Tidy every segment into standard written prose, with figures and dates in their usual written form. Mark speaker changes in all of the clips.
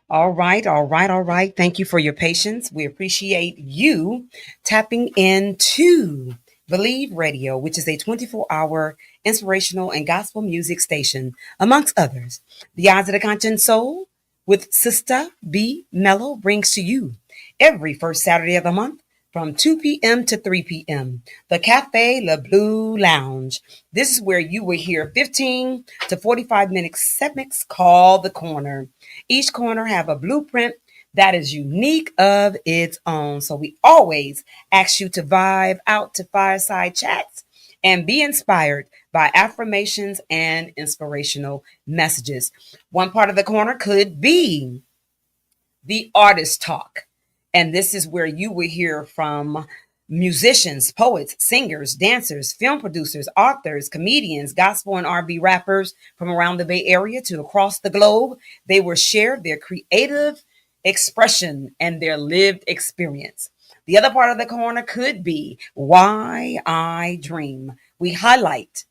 Speaker 1: All right, all right, all right. Thank you for your patience. We appreciate you tapping into Believe Radio, which is a 24-hour inspirational and gospel music station, amongst others. The Eyes of the Conscious Soul with Sistah B. Mellow brings to you every first Saturday of the month from 2 p.m. to 3 p.m. The Cafe Le Blue Lounge. This is where you will hear 15 to 45 minute segments called The Corner. Each corner have a blueprint that is unique of its own. So we always ask you to vibe out to fireside chats and be inspired by affirmations and inspirational messages. One part of the corner could be the artist talk. And this is where you will hear from musicians, poets, singers, dancers, film producers, authors, comedians, gospel and R&B rappers from around the Bay Area to across the globe. They will share their creative expression and their lived experience. The other part of the corner could be Why I Dream. We highlight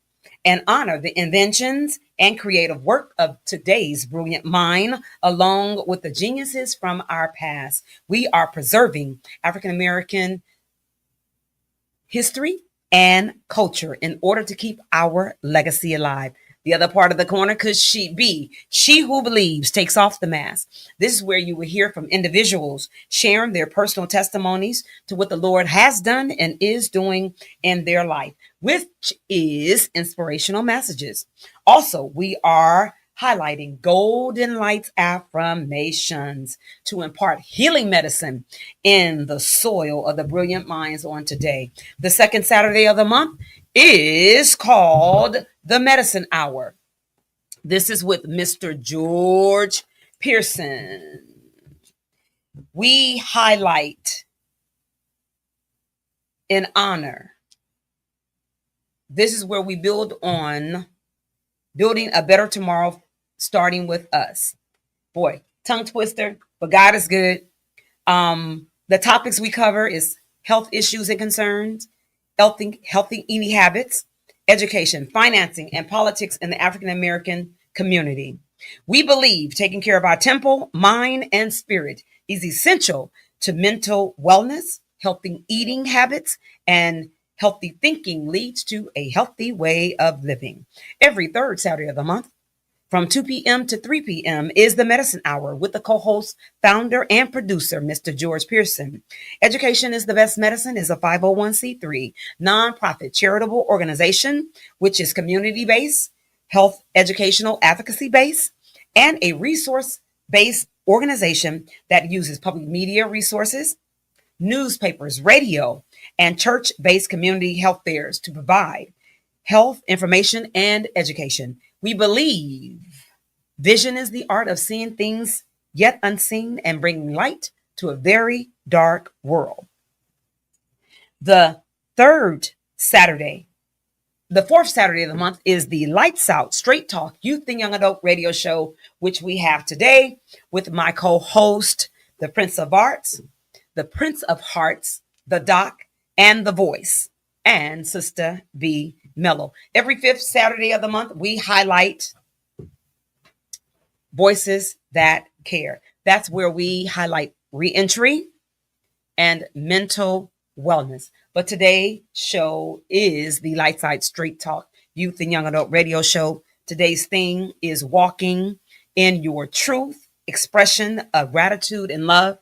Speaker 1: and honor the inventions and creative work of today's brilliant mind, along with the geniuses from our past. We are preserving African American history and culture in order to keep our legacy alive. The other part of the corner could she who believes takes off the mask. This is where you will hear from individuals sharing their personal testimonies to what the Lord has done and is doing in their life, which is inspirational messages. Also, we are highlighting golden lights affirmations to impart healing medicine in the soil of the brilliant minds on today. The second Saturday of the month is called the Medicine Hour. This is with Mr. George Pearson. We highlight in honor. This is where we build on building a better tomorrow, starting with us. Boy, tongue twister, but God is good. The topics we cover is health issues and concerns, healthy eating habits, education, financing, and politics in the African American community. We believe taking care of our temple, mind, and spirit is essential to mental wellness, healthy eating habits, and healthy thinking leads to a healthy way of living. Every third Saturday of the month, from 2 p.m. to 3 p.m. is the Medicine Hour with the co-host, founder, and producer, Mr. George Pearson. Education is the Best Medicine is a 501c3 nonprofit charitable organization, which is community-based, health educational advocacy-based, and a resource-based organization that uses public media resources, newspapers, radio, and church-based community health fairs to provide health information and education. We believe vision is the art of seeing things yet unseen and bringing light to a very dark world. The fourth Saturday of the month is the Lights Out Straight Talk Youth and Young Adult Radio Show, which we have today with my co-host, the Prince of Arts, the Prince of Hearts, the Doc, and the Voice, and Sistah B. Mellow. Every fifth Saturday of the month, we highlight voices that care. That's where we highlight reentry and mental wellness. But today's show is the Lights Out Straight Talk Youth and Young Adult Radio Show. Today's theme is walking in your truth, expression of gratitude and love.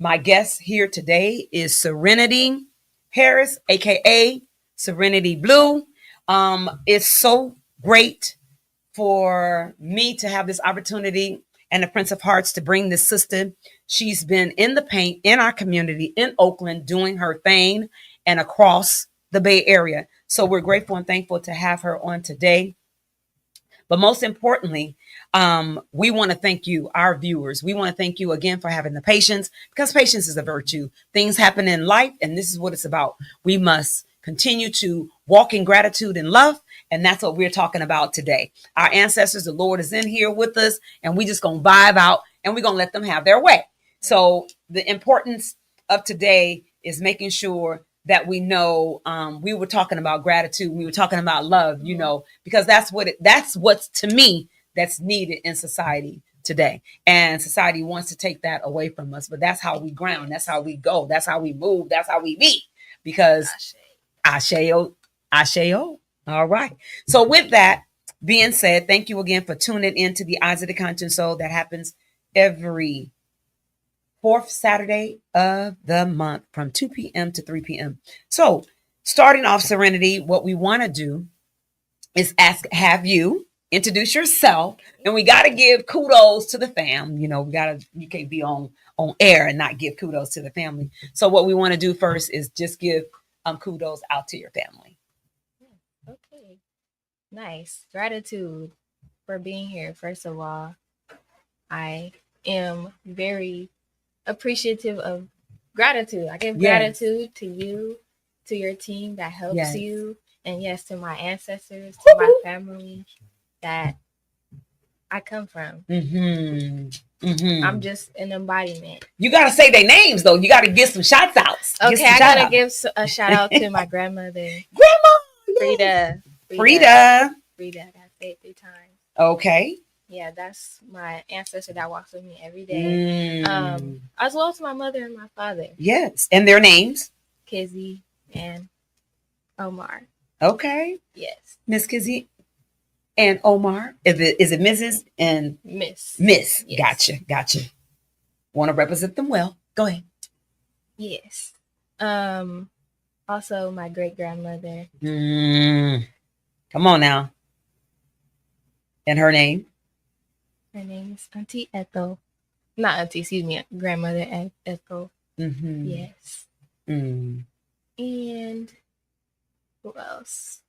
Speaker 1: My guest here today is Serenity Harris, aka Serenity Blue. It's so great for me to have this opportunity and the Prince of Hearts to bring this sister She's been in the paint in our community in Oakland doing her thing and across the Bay Area. So we're grateful and thankful to have her on today. But most importantly, we want to thank you, our viewers. We want to thank you again for having the patience, because patience is a virtue. Things happen in life, and this is what it's about. We must continue to walk in gratitude and love, and that's what we're talking about today. Our ancestors, the Lord is in here with us, and we just going to vibe out, and we're going to let them have their way. So the importance of today is making sure that we know, we were talking about gratitude, we were talking about love, because that's what's to me that's needed in society today. And society wants to take that away from us, but that's how we ground, that's how we go, that's how we move, that's how we be. Because Asheo. All right. So with that being said, thank you again for tuning in to the Eyes of the Conscious Soul. That happens every fourth Saturday of the month from 2 p.m. to 3 p.m. So starting off Serenity, what we want to do is have you introduce yourself, and we got to give kudos to the fam. You can't be on air and not give kudos to the family. So what we want to do first is just give kudos out to your family.
Speaker 2: Okay. Nice. Gratitude for being here. First of all, I am very appreciative of gratitude. I give gratitude to you, to your team that helps you, and yes, to my ancestors, to my family that I come from. I'm just an embodiment.
Speaker 1: You got to say their names, though. You got to give some shots outs.
Speaker 2: Okay, I got to give a shout out to my grandmother.
Speaker 1: Frida.
Speaker 2: I got to say it 3 times.
Speaker 1: Okay.
Speaker 2: Yeah, that's my ancestor that walks with me every day. As well as my mother and my father.
Speaker 1: Yes. And their names?
Speaker 2: Kizzy and Omar.
Speaker 1: Okay.
Speaker 2: Yes.
Speaker 1: Miss Kizzy and Omar. Is it Mrs. and
Speaker 2: Miss?
Speaker 1: Miss. Yes. Gotcha. Want to represent them well. Go ahead.
Speaker 2: Yes. Also my great grandmother.
Speaker 1: Come on now. And her name?
Speaker 2: Her name is Auntie Ethel. Not Auntie, excuse me, Grandmother Ethel. Yes. And who else?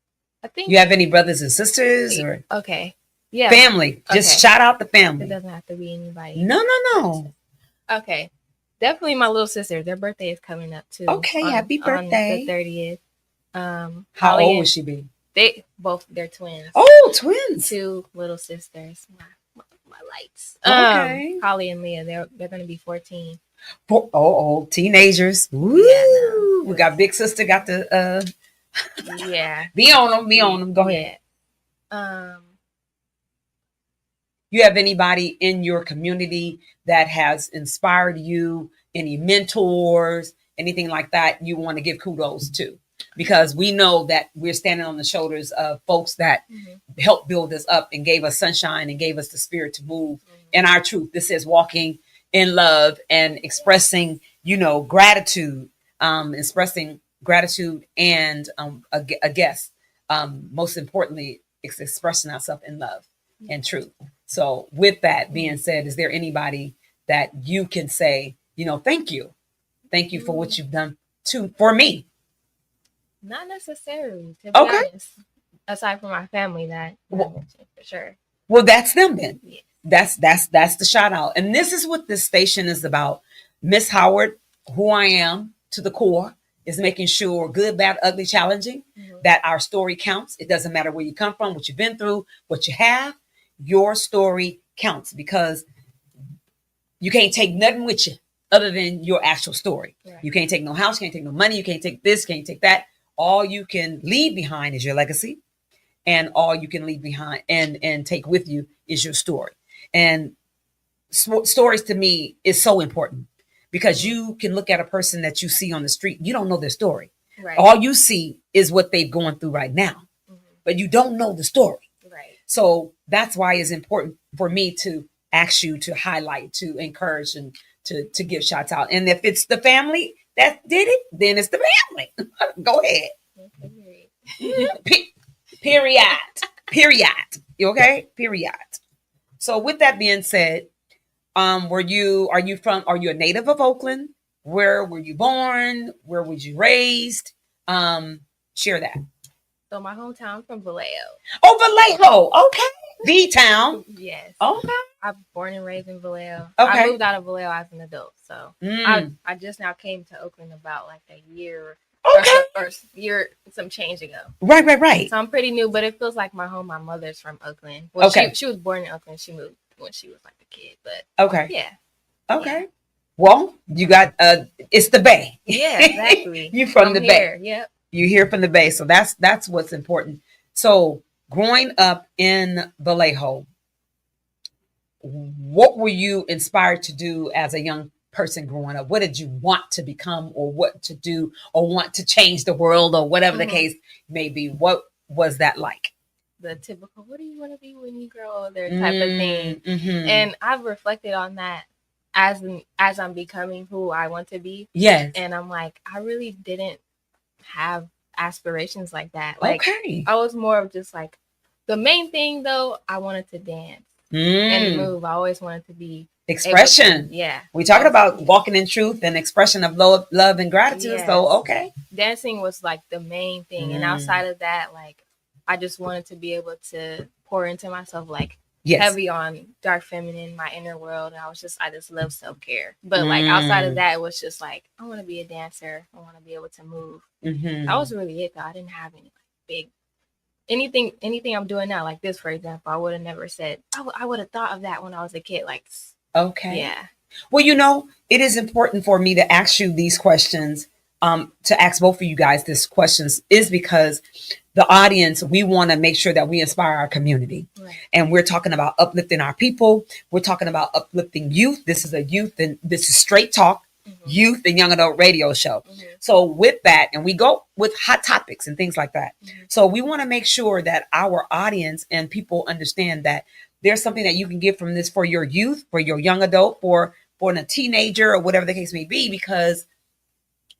Speaker 2: I think
Speaker 1: you have any brothers and sisters or
Speaker 2: yeah,
Speaker 1: family. Just shout out the family.
Speaker 2: It doesn't have to be anybody.
Speaker 1: No.
Speaker 2: Okay. Definitely my little sister. Their birthday is coming up too.
Speaker 1: Okay, happy birthday.
Speaker 2: On the 30th.
Speaker 1: How old would she be?
Speaker 2: They're twins.
Speaker 1: Oh, twins.
Speaker 2: 2 little sisters. My lights.
Speaker 1: Okay.
Speaker 2: Holly and Leah, they're going to be 14.
Speaker 1: Teenagers. Woo. Yeah, we got big sister got the be on them. Go ahead. You have anybody in your community that has inspired you, any mentors, anything like that you want to give kudos to? Because we know that we're standing on the shoulders of folks that helped build us up and gave us sunshine and gave us the spirit to move in our truth. This is walking in love and expressing, gratitude, expressing gratitude and a guest. Most importantly, it's expressing ourselves in love and truth. So with that being said, is there anybody that you can say, thank you for what you've done for me?
Speaker 2: Not necessarily, to be honest. Aside from my family that I mentioned, for sure.
Speaker 1: Well, that's them then.
Speaker 2: Yes.
Speaker 1: That's the shout out. And this is what this station is about. Miss Howard, who I am to the core, is making sure good, bad, ugly, challenging, that our story counts. It doesn't matter where you come from, what you've been through, what you have. Your story counts, because you can't take nothing with you other than your actual story. Right. You can't take no house, you can't take no money, you can't take this, can't take that. All you can leave behind is your legacy, and all you can leave behind and take with you is your story. And stories to me is so important, because you can look at a person that you see on the street, you don't know their story. Right. All you see is what they're going through right now, but you don't know the story.
Speaker 2: Right.
Speaker 1: So that's why it's important for me to ask you to highlight, to encourage, and to give shots out. And if it's the family that did it, then it's the family. Go ahead. Period. You okay? Period. So with that being said, are you are you a native of Oakland? Where were you born? Where was you raised? Share that.
Speaker 2: So my hometown from Vallejo.
Speaker 1: Oh, Vallejo. Okay. V town.
Speaker 2: Yes.
Speaker 1: Okay.
Speaker 2: I was born and raised in Vallejo.
Speaker 1: Okay.
Speaker 2: I moved out of Vallejo as an adult. So
Speaker 1: Mm.
Speaker 2: I just now came to Oakland about like a year
Speaker 1: Okay.
Speaker 2: or year some change ago.
Speaker 1: Right.
Speaker 2: So I'm pretty new, but it feels like my home. My mother's from Oakland. Well,
Speaker 1: Okay.
Speaker 2: she was born in Oakland. She moved when she was like a kid. But
Speaker 1: Okay.
Speaker 2: yeah.
Speaker 1: Okay. Yeah. Well, you got it's the Bay.
Speaker 2: Yeah, exactly.
Speaker 1: You from the
Speaker 2: here.
Speaker 1: Bay.
Speaker 2: Yep.
Speaker 1: You here from the Bay. So that's what's important. So growing up in Vallejo, what were you inspired to do as a young person growing up? What did you want to become, or what to do, or want to change the world, or whatever the case may be? What was that like?
Speaker 2: The typical, what do you want to be when you grow older type of thing. And I've reflected on that as I'm becoming who I want to be.
Speaker 1: Yes.
Speaker 2: And I'm like, I really didn't have aspirations like that. Like,
Speaker 1: okay.
Speaker 2: I was more of just like, the main thing though, I wanted to dance and move. I always wanted to be
Speaker 1: expression.
Speaker 2: Yeah.
Speaker 1: We're talking about walking in truth and expression of love and gratitude. Yes. So, okay.
Speaker 2: Dancing was like the main thing. And outside of that, like, I just wanted to be able to pour into myself, like, heavy on dark feminine, my inner world. And I just love self-care. But like outside of that, it was just like, I want to be a dancer. I want to be able to move. That was really it though. I didn't have any like big anything I'm doing now, like this, for example. I would have never said, I would have thought of that when I was a kid. Like,
Speaker 1: okay.
Speaker 2: Yeah.
Speaker 1: Well, it is important for me to ask you these questions, to ask both of you guys these questions, is because the audience, we want to make sure that we inspire our community. Right. And we're talking about uplifting our people. We're talking about uplifting youth. This is a youth, and this is straight talk, youth and young adult radio show. So with that, and we go with hot topics and things like that. So we want to make sure that our audience and people understand that there's something that you can get from this for your youth, for your young adult, for a teenager, or whatever the case may be, because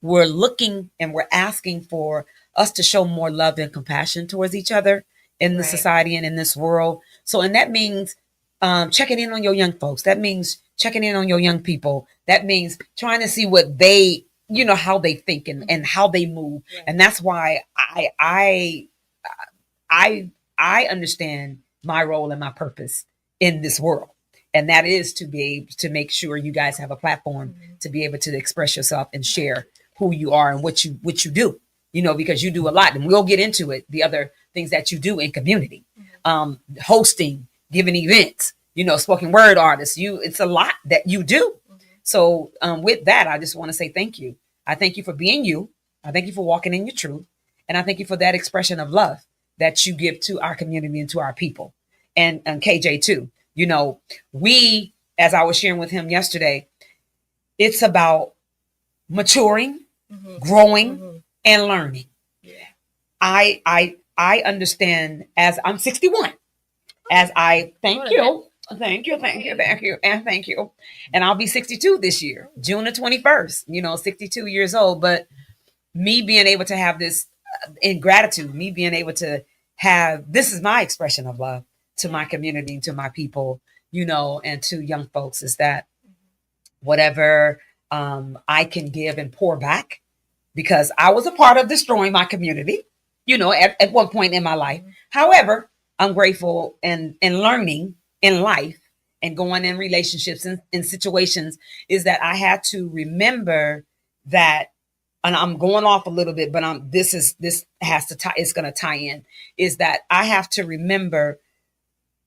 Speaker 1: we're looking and we're asking for us to show more love and compassion towards each other in the society and in this world. So, and that means checking in on your young folks. That means checking in on your young people. That means trying to see what they, how they think and how they move. Right. And that's why I understand my role and my purpose in this world. And that is to be able to make sure you guys have a platform to be able to express yourself and share who you are and what you do, because you do a lot, and we'll get into it. The other things that you do in community, hosting, giving events, spoken word artists, it's a lot that you do. So with that, I just want to say thank you. I thank you for being you. I thank you for walking in your truth. And I thank you for that expression of love that you give to our community and to our people, and KJ too. We, as I was sharing with him yesterday, it's about maturing, growing, and learning. Yeah. I understand, as I'm 61, as I thank you, and I'll be 62 this year, June the 21st. 62 years old, but me being able to have this in gratitude, me being able to have this is my expression of love to my community, to my people, and to young folks, is that whatever I can give and pour back, because I was a part of destroying my community, at one point in my life. However, I'm grateful and learning in life and going in relationships and in situations, is that I had to remember that, and I'm going off a little bit, but this has to tie, it's going to tie in, is that I have to remember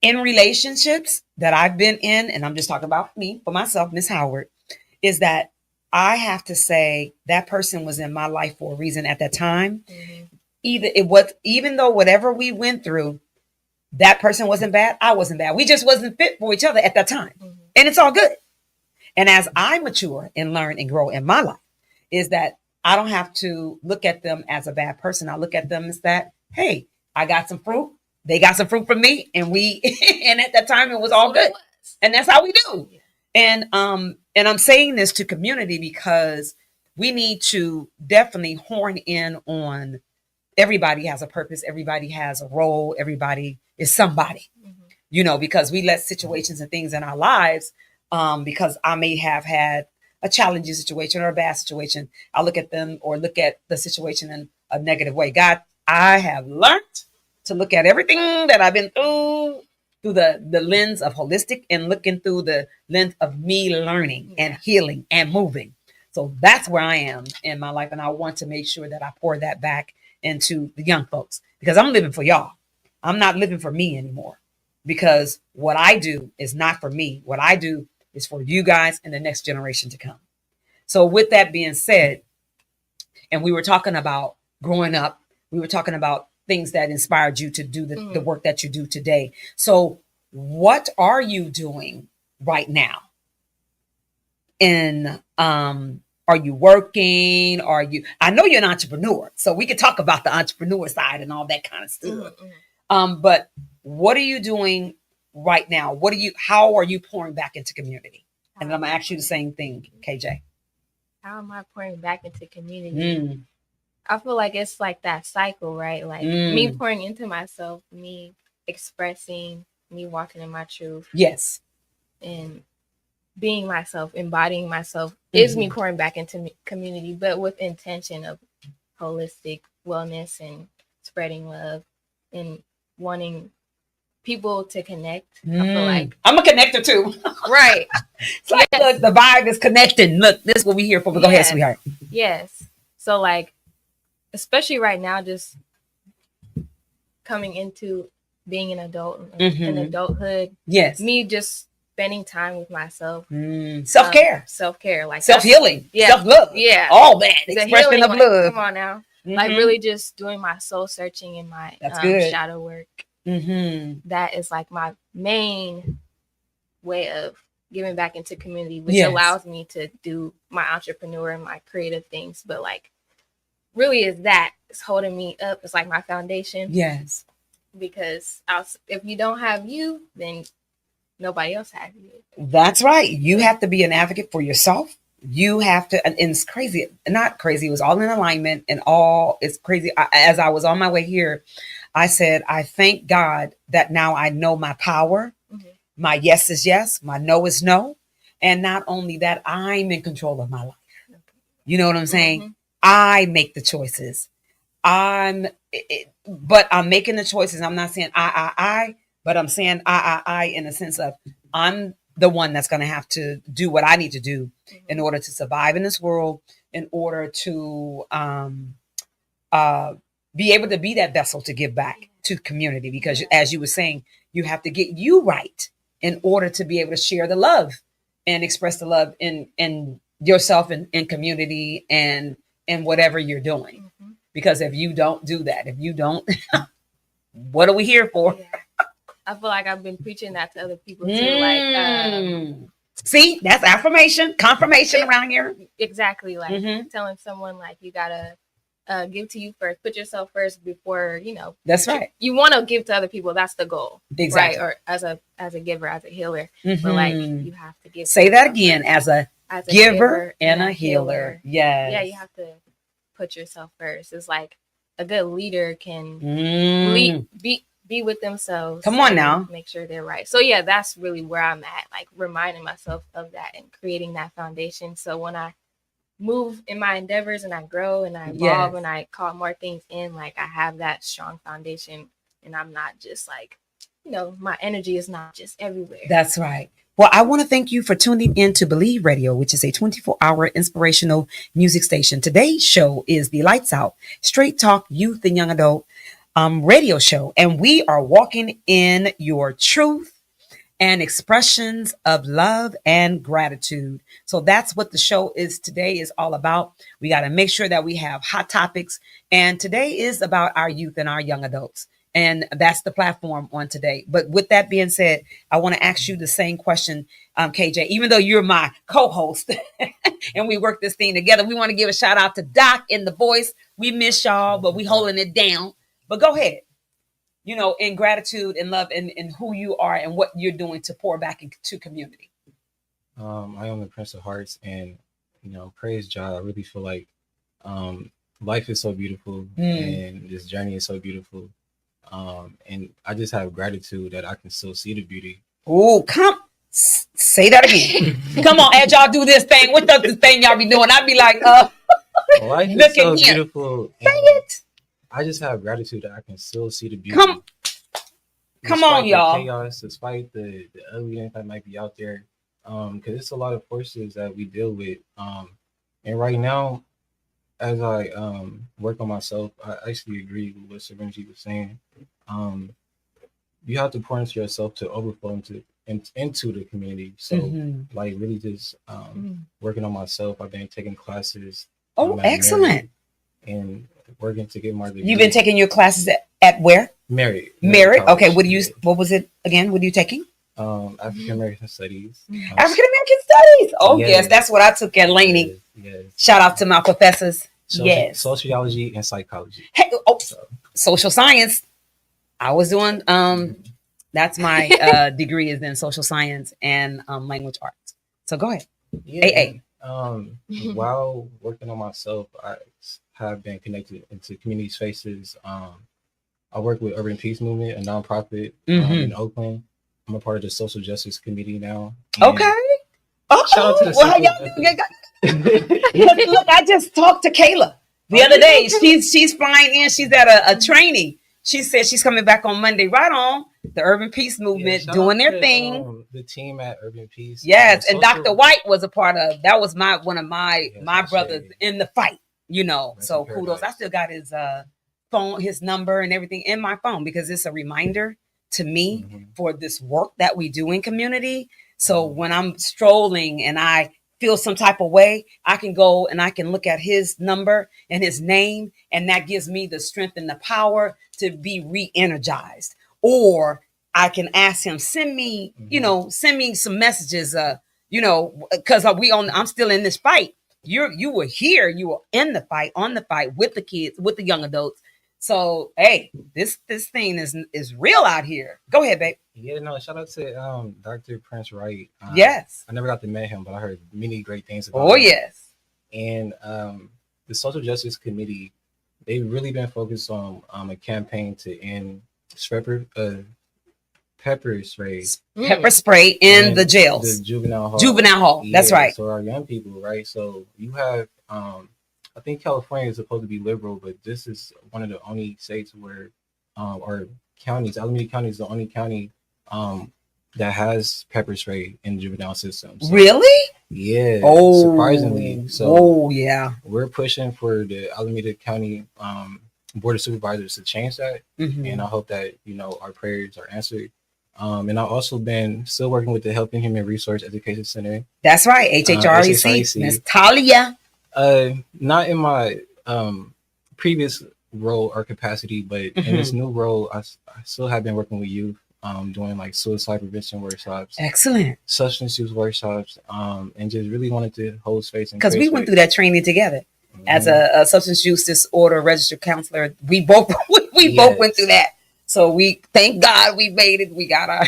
Speaker 1: in relationships that I've been in, and I'm just talking about me, for myself, Miss Howard, is that I have to say that person was in my life for a reason at that time. Even though whatever we went through, that person wasn't bad, I wasn't bad. We just wasn't fit for each other at that time. And it's all good. And as I mature and learn and grow in my life, is that I don't have to look at them as a bad person. I look at them as that, hey, I got some fruit. They got some fruit from me, and and at that time it was all good. And that's how we do. And I'm saying this to community because we need to definitely horn in on everybody has a purpose. Everybody has a role. Everybody is somebody, because we let situations and things in our lives because I may have had a challenging situation or a bad situation. I look at them or look at the situation in a negative way. God, I have learned to look at everything that I've been through the lens of holistic and looking through the lens of me learning and healing and moving. So that's where I am in my life. And I want to make sure that I pour that back into the young folks because I'm living for y'all. I'm not living for me anymore because what I do is not for me. What I do is for you guys and the next generation to come. So with that being said, and we were talking about growing up, we were talking about things that inspired you to do the work that you do today. So what are you doing right now? Are you working? I know you're an entrepreneur, so we could talk about the entrepreneur side and all that kind of stuff. But what are you doing right now? How are you pouring back into community? And I'm gonna ask you the same thing, KJ.
Speaker 2: How am I pouring back into community? I feel like it's like that cycle, right? Like me pouring into myself, me expressing, me walking in my truth.
Speaker 1: Yes.
Speaker 2: And being myself, embodying myself is me pouring back into community, but with intention of holistic wellness and spreading love and wanting people to connect. I feel like
Speaker 1: I'm a connector too.
Speaker 2: Right.
Speaker 1: It's like, look, the vibe is connecting. Look, this is what we're here for. But go ahead, sweetheart.
Speaker 2: Yes. So like, especially right now, just coming into being an adult and adulthood.
Speaker 1: Yes.
Speaker 2: Me just spending time with myself.
Speaker 1: Self-care.
Speaker 2: Self-care. Like
Speaker 1: self-healing.
Speaker 2: Yeah.
Speaker 1: Self-love.
Speaker 2: Yeah.
Speaker 1: All that. Expression of love.
Speaker 2: Come on now. Like really just doing my soul searching and my shadow work. That is like my main way of giving back into community, which allows me to do my entrepreneur and my creative things. But like really is that it's holding me up. It's like my foundation.
Speaker 1: Yes.
Speaker 2: Because if you don't have you, then nobody else has you.
Speaker 1: That's right. You have to be an advocate for yourself. You have to, and it's crazy, not crazy. It was all in alignment and it's crazy. As I was on my way here, I said, I thank God that now I know my power. My yes is yes. My no is no. And not only that, I'm in control of my life. You know what I'm saying? I make the choices. But I'm making the choices. I'm not saying I, but I'm saying I in the sense of I'm the one that's going to have to do what I need to do in order to survive in this world, in order to be able to be that vessel to give back to community. Because as you were saying, you have to get you right in order to be able to share the love and express the love in yourself and in community and whatever you're doing. Because if you don't do that, what are we here for?
Speaker 2: I feel like I've been preaching that to other people too. Like,
Speaker 1: see, that's affirmation, confirmation around here.
Speaker 2: Exactly. Like telling someone like you gotta give to you first, put yourself first before,
Speaker 1: That's right.
Speaker 2: You want to give to other people. That's the goal.
Speaker 1: Exactly.
Speaker 2: Right. Or as a giver, as a healer. But like you have to give.
Speaker 1: Say that again, as a giver and a healer. Yes.
Speaker 2: Yeah, you have to put yourself first. It's like a good leader can be with themselves.
Speaker 1: Come on now.
Speaker 2: Make sure they're right. So yeah, that's really where I'm at, like reminding myself of that and creating that foundation. So when I move in my endeavors and I grow and I evolve and I call more things in, like I have that strong foundation and I'm not just like, my energy is not just everywhere.
Speaker 1: That's right. Well, I want to thank you for tuning in to Believe Radio, which is a 24-hour inspirational music station. Today's show is the Lights Out, Straight Talk Youth and Young Adult radio show. And we are walking in your truth and expressions of love and gratitude. So that's what the show is today is all about. We got to make sure that we have hot topics. And today is about our youth and our young adults. And that's the platform on today. But with that being said, I want to ask you the same question, KJ, even though you're my co-host and we work this thing together. We want to give a shout out to Doc in the voice. We miss y'all, but we holding it down. But go ahead, in gratitude and love and who you are and what you're doing to pour back into community.
Speaker 3: I am the Prince of Hearts, and, praise God. I really feel like life is so beautiful and this journey is so beautiful. And I just have gratitude that I can still see the beauty.
Speaker 1: Oh, come Say that again. Come on, as y'all do this thing. What does this thing y'all be doing? I'd be like,
Speaker 3: Life is
Speaker 1: look
Speaker 3: so
Speaker 1: at him.
Speaker 3: beautiful.
Speaker 1: Say
Speaker 3: And
Speaker 1: it.
Speaker 3: I just have gratitude that I can still see the beauty.
Speaker 1: Come
Speaker 3: Despite
Speaker 1: on,
Speaker 3: the
Speaker 1: y'all.
Speaker 3: chaos, despite the ugliness that might be out there, because it's a lot of forces that we deal with. And right now, as I work on myself, I actually agree with what Serenity was saying. Um, you have to pour into yourself to overflow into the community. So,
Speaker 1: Mhm.
Speaker 3: like, really just working on myself. I've been taking classes.
Speaker 1: Oh,
Speaker 3: at
Speaker 1: excellent.
Speaker 3: Merit and working to get my degree.
Speaker 1: You've been taking your classes at where?
Speaker 3: Merit.
Speaker 1: Merit.
Speaker 3: College,
Speaker 1: Okay. What do you?
Speaker 3: yeah.
Speaker 1: What was it again? What are you taking?
Speaker 3: African American Studies.
Speaker 1: African American Studies. Oh
Speaker 3: Yes.
Speaker 1: yes, that's what I took at Laney.
Speaker 3: Yes.
Speaker 1: Shout out to my professors. Yes.
Speaker 3: Sociology and psychology.
Speaker 1: Hey, social science. I was doing that's my degree is in social science and language arts. So go ahead.
Speaker 3: Yeah. While working on myself, I have been connected into community spaces. I work with Urban Peace Movement, a nonprofit in Oakland. I'm a part of the social justice committee now.
Speaker 1: Okay. Oh,
Speaker 3: shout out to the
Speaker 1: well, how y'all doing? Look, I just talked to Kayla the other day. She's flying in. She's at a training. She said she's coming back on Monday. Right on. The Urban Peace Movement doing their thing.
Speaker 3: The team at Urban Peace.
Speaker 1: Yes, and Dr. White was a part of. That was one of my brothers in the fight. You know, so kudos. I still got his phone, his number, and everything in my phone because it's a reminder to me for this work that we do in community. So when I'm strolling and I feel some type of way, I can go and I can look at his number and his name, and that gives me the strength and the power to be re-energized. Or I can ask him, send me some messages, because I'm still in this fight. You were here, you were in the fight, on the fight with the kids, with the young adults. So hey, this thing is real out here. Go ahead, babe.
Speaker 3: Yeah, no, shout out to Dr. Prince Wright.
Speaker 1: Yes.
Speaker 3: I never got to meet him, but I heard many great things about him.
Speaker 1: Oh, yes.
Speaker 3: And the Social Justice Committee, they've really been focused on a campaign to end pepper spray.
Speaker 1: Pepper spray in the jails.
Speaker 3: The juvenile hall.
Speaker 1: Juvenile hall.
Speaker 3: Yeah,
Speaker 1: that's right.
Speaker 3: So our young people, right? So you have, I think California is supposed to be liberal, but this is one of the only states where, or counties, Alameda County is the only county that has pepper spray in the juvenile system. So,
Speaker 1: really?
Speaker 3: Yeah.
Speaker 1: Oh,
Speaker 3: surprisingly. So
Speaker 1: yeah.
Speaker 3: We're pushing for the Alameda County Board of Supervisors to change that. And I hope that, our prayers are answered. And I've also been still working with the Health and Human Resource Education Center.
Speaker 1: That's right. HHREC. Miss Talia.
Speaker 3: Not in my previous role or capacity, but in this new role, I still have been working with youth, doing like suicide prevention workshops.
Speaker 1: Excellent.
Speaker 3: Substance use workshops, and just really wanted to hold space.
Speaker 1: Because we went through that training together. As a substance use disorder registered counselor, we both both went through that. So we thank God we made it. We got our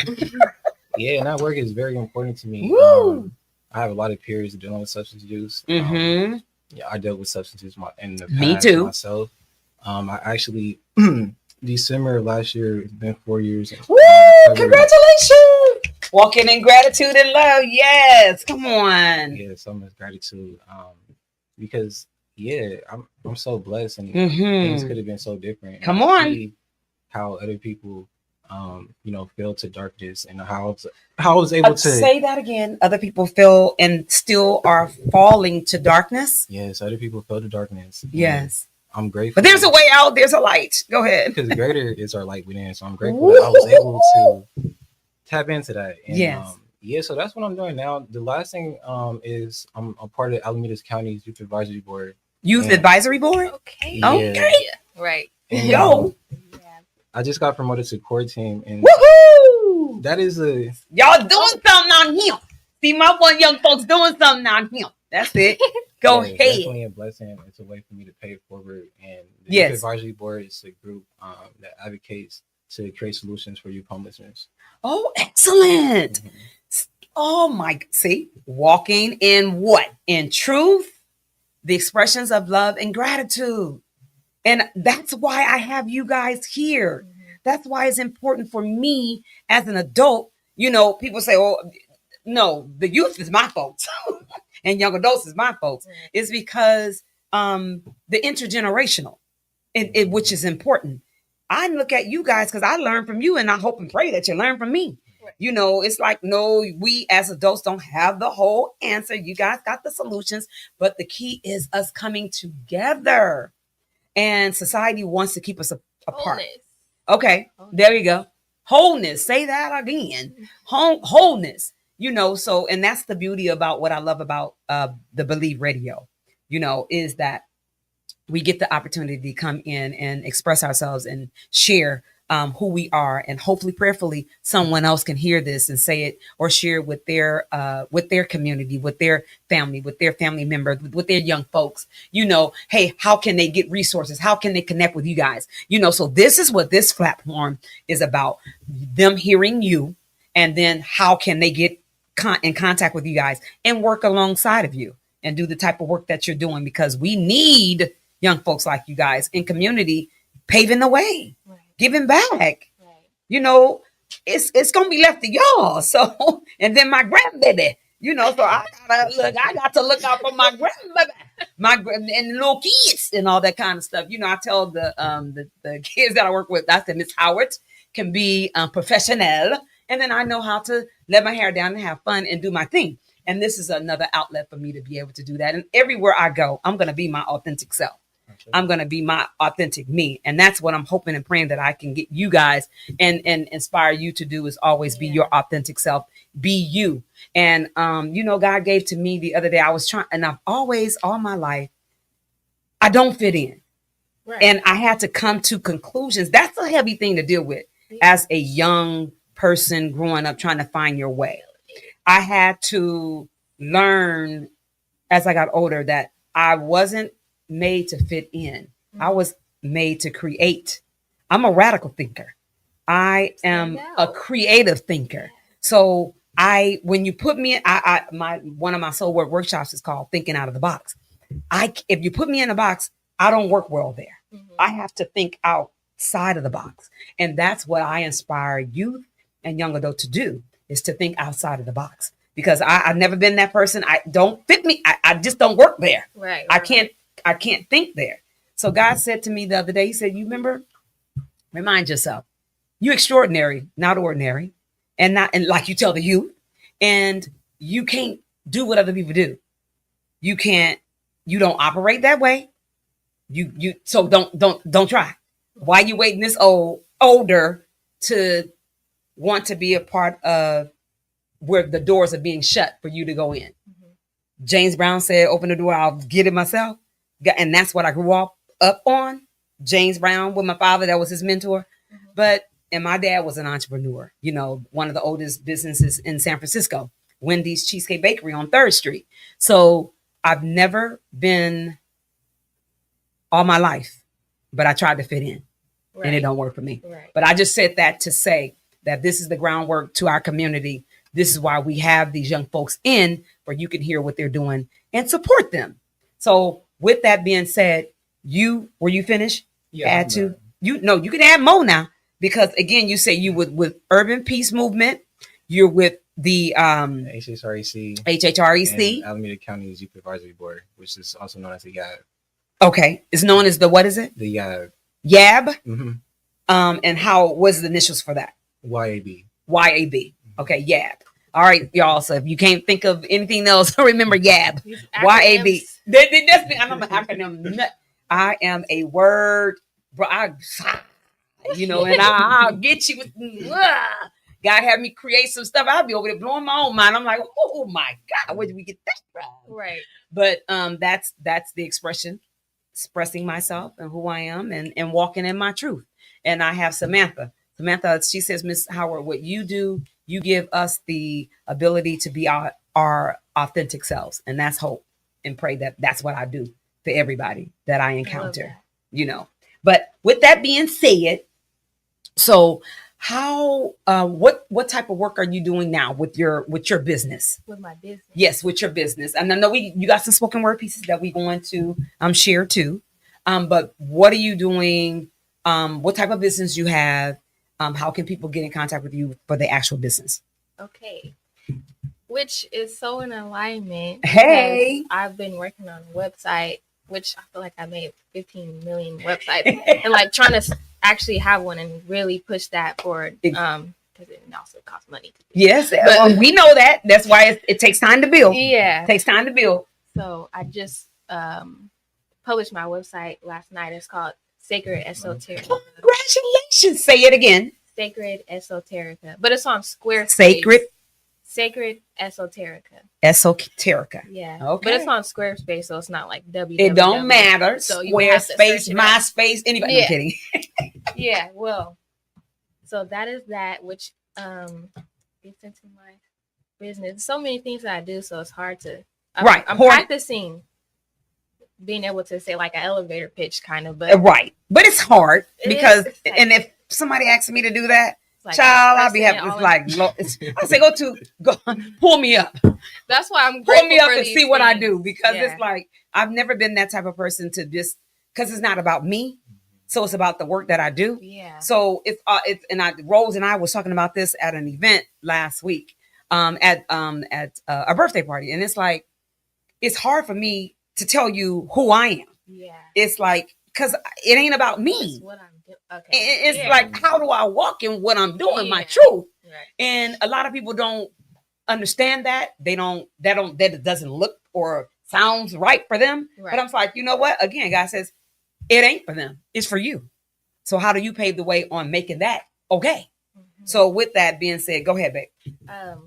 Speaker 3: yeah, and that work is very important to me. I have a lot of peers dealing with substance use. I dealt with substance use in the past.
Speaker 1: Me too.
Speaker 3: Myself. I actually December of last year. It's been 4 years.
Speaker 1: Woo! Congratulations! Walking in gratitude and love. Yes, come on.
Speaker 3: Yeah, so much gratitude. Because I'm so blessed, and things could have been so different.
Speaker 1: Come on.
Speaker 3: See how other people, fell to darkness, and how I was able to
Speaker 1: say that again. Other people fell and still are falling to darkness.
Speaker 3: Yes, other people fell to darkness.
Speaker 1: Yes,
Speaker 3: I'm grateful.
Speaker 1: But there's a way out. There's a light. Go ahead.
Speaker 3: Because greater is our light within. So I'm grateful that I was able to tap into that. And,
Speaker 1: yes.
Speaker 3: So that's what I'm doing now. The last thing is I'm a part of Alameda County's Youth Advisory Board.
Speaker 1: Youth Advisory Board?
Speaker 2: Okay.
Speaker 3: Yeah.
Speaker 2: Okay. Right.
Speaker 3: And,
Speaker 1: Yo.
Speaker 3: I just got promoted to core team, and
Speaker 1: woohoo!
Speaker 3: That is
Speaker 1: y'all doing something on him. See, my one young folks doing something on him. That's it. Go ahead.
Speaker 3: It's definitely a blessing. It's a way for me to pay it forward. And the Youth Advisory Board is a group that advocates to create solutions for youth homelessness.
Speaker 1: Oh, excellent! Oh my! See, walking in what? In truth, the expressions of love and gratitude. And that's why I have you guys here. That's why it's important for me as an adult. People say, oh, no, the youth is my folks and young adults is my folks.
Speaker 2: Right.
Speaker 1: Is because the intergenerational, which is important. I look at you guys because I learn from you, and I hope and pray that you learn from me.
Speaker 2: Right.
Speaker 1: You know, it's like, no, we as adults don't have the whole answer. You guys got the solutions, but the key is us coming together. And society wants to keep us apart.
Speaker 2: Wholeness.
Speaker 1: Okay, there you go. Wholeness. Say that again. Wholeness. You know, so, and that's the beauty about what I love about the Believe Radio, you know, is that we get the opportunity to come in and express ourselves and share who we are, and hopefully, prayerfully, someone else can hear this and say it or share it with their community, with their family member, with their young folks. You know, hey, how can they get resources? How can they connect with you guys? You know, so this is what this platform is about: them hearing you, and then how can they get in contact with you guys and work alongside of you and do the type of work that you're doing, because we need young folks like you guys in community paving the way,
Speaker 2: Right.
Speaker 1: giving back.
Speaker 2: Right.
Speaker 1: You know, it's gonna be left to y'all. So, and then my grandbaby, you know, so I got to look out for my grandbaby, and little kids and all that kind of stuff. You know, I tell the kids that I work with, I said Miss Howard can be professional, and then I know how to let my hair down and have fun and do my thing. And this is another outlet for me to be able to do that. And everywhere I go, I'm gonna be my authentic self. I'm going to be my authentic me. And that's what I'm hoping and praying that I can get you guys and inspire you to do, is always be your authentic self, be you. And, you know, God gave to me the other day, I was trying, and I've always, all my life, I don't fit in.
Speaker 2: Right.
Speaker 1: And I had to come to conclusions. That's a heavy thing to deal with as a young person growing up, trying to find your way. I had to learn as I got older that I wasn't made to fit in. I was made to create. I'm a radical thinker. I am a creative thinker. So when you put me in, one of my soul work workshops is called Thinking Out of the Box. If you put me in a box, I don't work well there. I have to think outside of the box. And that's what I inspire youth and young adults to do, is to think outside of the box. Because I've never been that person. I don't fit me. I just don't work there.
Speaker 2: Right.
Speaker 1: I can't think there. So God said to me the other day, he said, you remember, remind yourself, you extraordinary, not ordinary, and like you tell the youth, and you can't do what other people do. You don't operate that way. So don't try. Why you waiting this older to want to be a part of where the doors are being shut for you to go in? James Brown said, open the door, I'll get it myself. And that's what I grew up on. James Brown, with my father, that was his mentor. And my dad was an entrepreneur, you know, one of the oldest businesses in San Francisco, Wendy's Cheesecake Bakery on 3rd Street. So I've never been all my life, but I tried to fit in, and it don't work for me.
Speaker 2: Right.
Speaker 1: But I just said that to say that this is the groundwork to our community. This is why we have these young folks in, where you can hear what they're doing and support them. So with that being said, were you finished?
Speaker 3: Yeah,
Speaker 1: add to you can add more now, because again, you say you with Urban Peace Movement, you're with the
Speaker 3: HHREC
Speaker 1: and
Speaker 3: Alameda County's Youth Advisory Board, which is also known as the YAB.
Speaker 1: Okay, it's known as the, what is it?
Speaker 3: The YAB.
Speaker 1: YAB. And how was the initials for that?
Speaker 3: YAB.
Speaker 1: Okay, YAB. All right, y'all. So if you can't think of anything else, remember YAB. YAB. I'm an acronym nut. I am a word, bro. And I'll get you with. God had me create some stuff. I'll be over there blowing my own mind. I'm like, oh my God, where did we get that from?
Speaker 2: Right.
Speaker 1: But that's the expressing myself and who I am, and walking in my truth. And I have Samantha, she says, Miss Howard, what you do, you give us the ability to be our authentic selves. And that's hope, and pray that that's what I do for everybody that I encounter, But with that being said, so how, what type of work are you doing now with your business?
Speaker 2: With my business.
Speaker 1: Yes, with your business. And I know you got some spoken word pieces that we going to share too. But what are you doing? What type of business you have? How can people get in contact with you for the actual business?
Speaker 2: Okay. which is so in alignment.
Speaker 1: Hey.
Speaker 2: Because I've been working on a website, which I feel like I made 15 million websites, and like trying to actually have one and really push that forward. Because it also costs money.
Speaker 1: Yes, we know that. That's why it takes time to build.
Speaker 2: Yeah,
Speaker 1: it takes time to build.
Speaker 2: So I just published my website last night. It's called Sacred Esoterica.
Speaker 1: Congratulations! Say it again.
Speaker 2: Sacred Esoterica, but it's on Squarespace. Sacred Esoterica.
Speaker 1: Esoterica.
Speaker 2: Yeah.
Speaker 1: Okay.
Speaker 2: But it's on Squarespace, so it's not like www.
Speaker 1: It don't matter.
Speaker 2: So
Speaker 1: Squarespace, MySpace, anybody.
Speaker 2: Yeah.
Speaker 1: I'm kidding.
Speaker 2: Yeah. Well, so that is that, which gets into my business. So many things that I do, so it's hard to. I'm practicing being able to say like an elevator pitch, kind of, but
Speaker 1: right. But it's hard because, and if somebody asks me to do that, like, child, I'll be happy. It's like, I say, go, pull me up.
Speaker 2: That's why I'm
Speaker 1: pull me up and see what I do, because it's like I've never been that type of person to just, because it's not about me, so it's about the work that I do.
Speaker 2: Yeah.
Speaker 1: So it's Rose and I was talking about this at an event last week, at a birthday party, and it's like it's hard for me to tell you who I am.
Speaker 2: Yeah.
Speaker 1: It's like, because it ain't about me.
Speaker 2: It's what I'm doing. Okay.
Speaker 1: It's like, how do I walk in what I'm doing, my truth? Right. And a lot of people don't understand that. That doesn't look or sounds right for them. Right. But I'm like, you know what? Again, God says, it ain't for them. It's for you. So how do you pave the way on making that okay? Mm-hmm. So with that being said, go ahead, babe.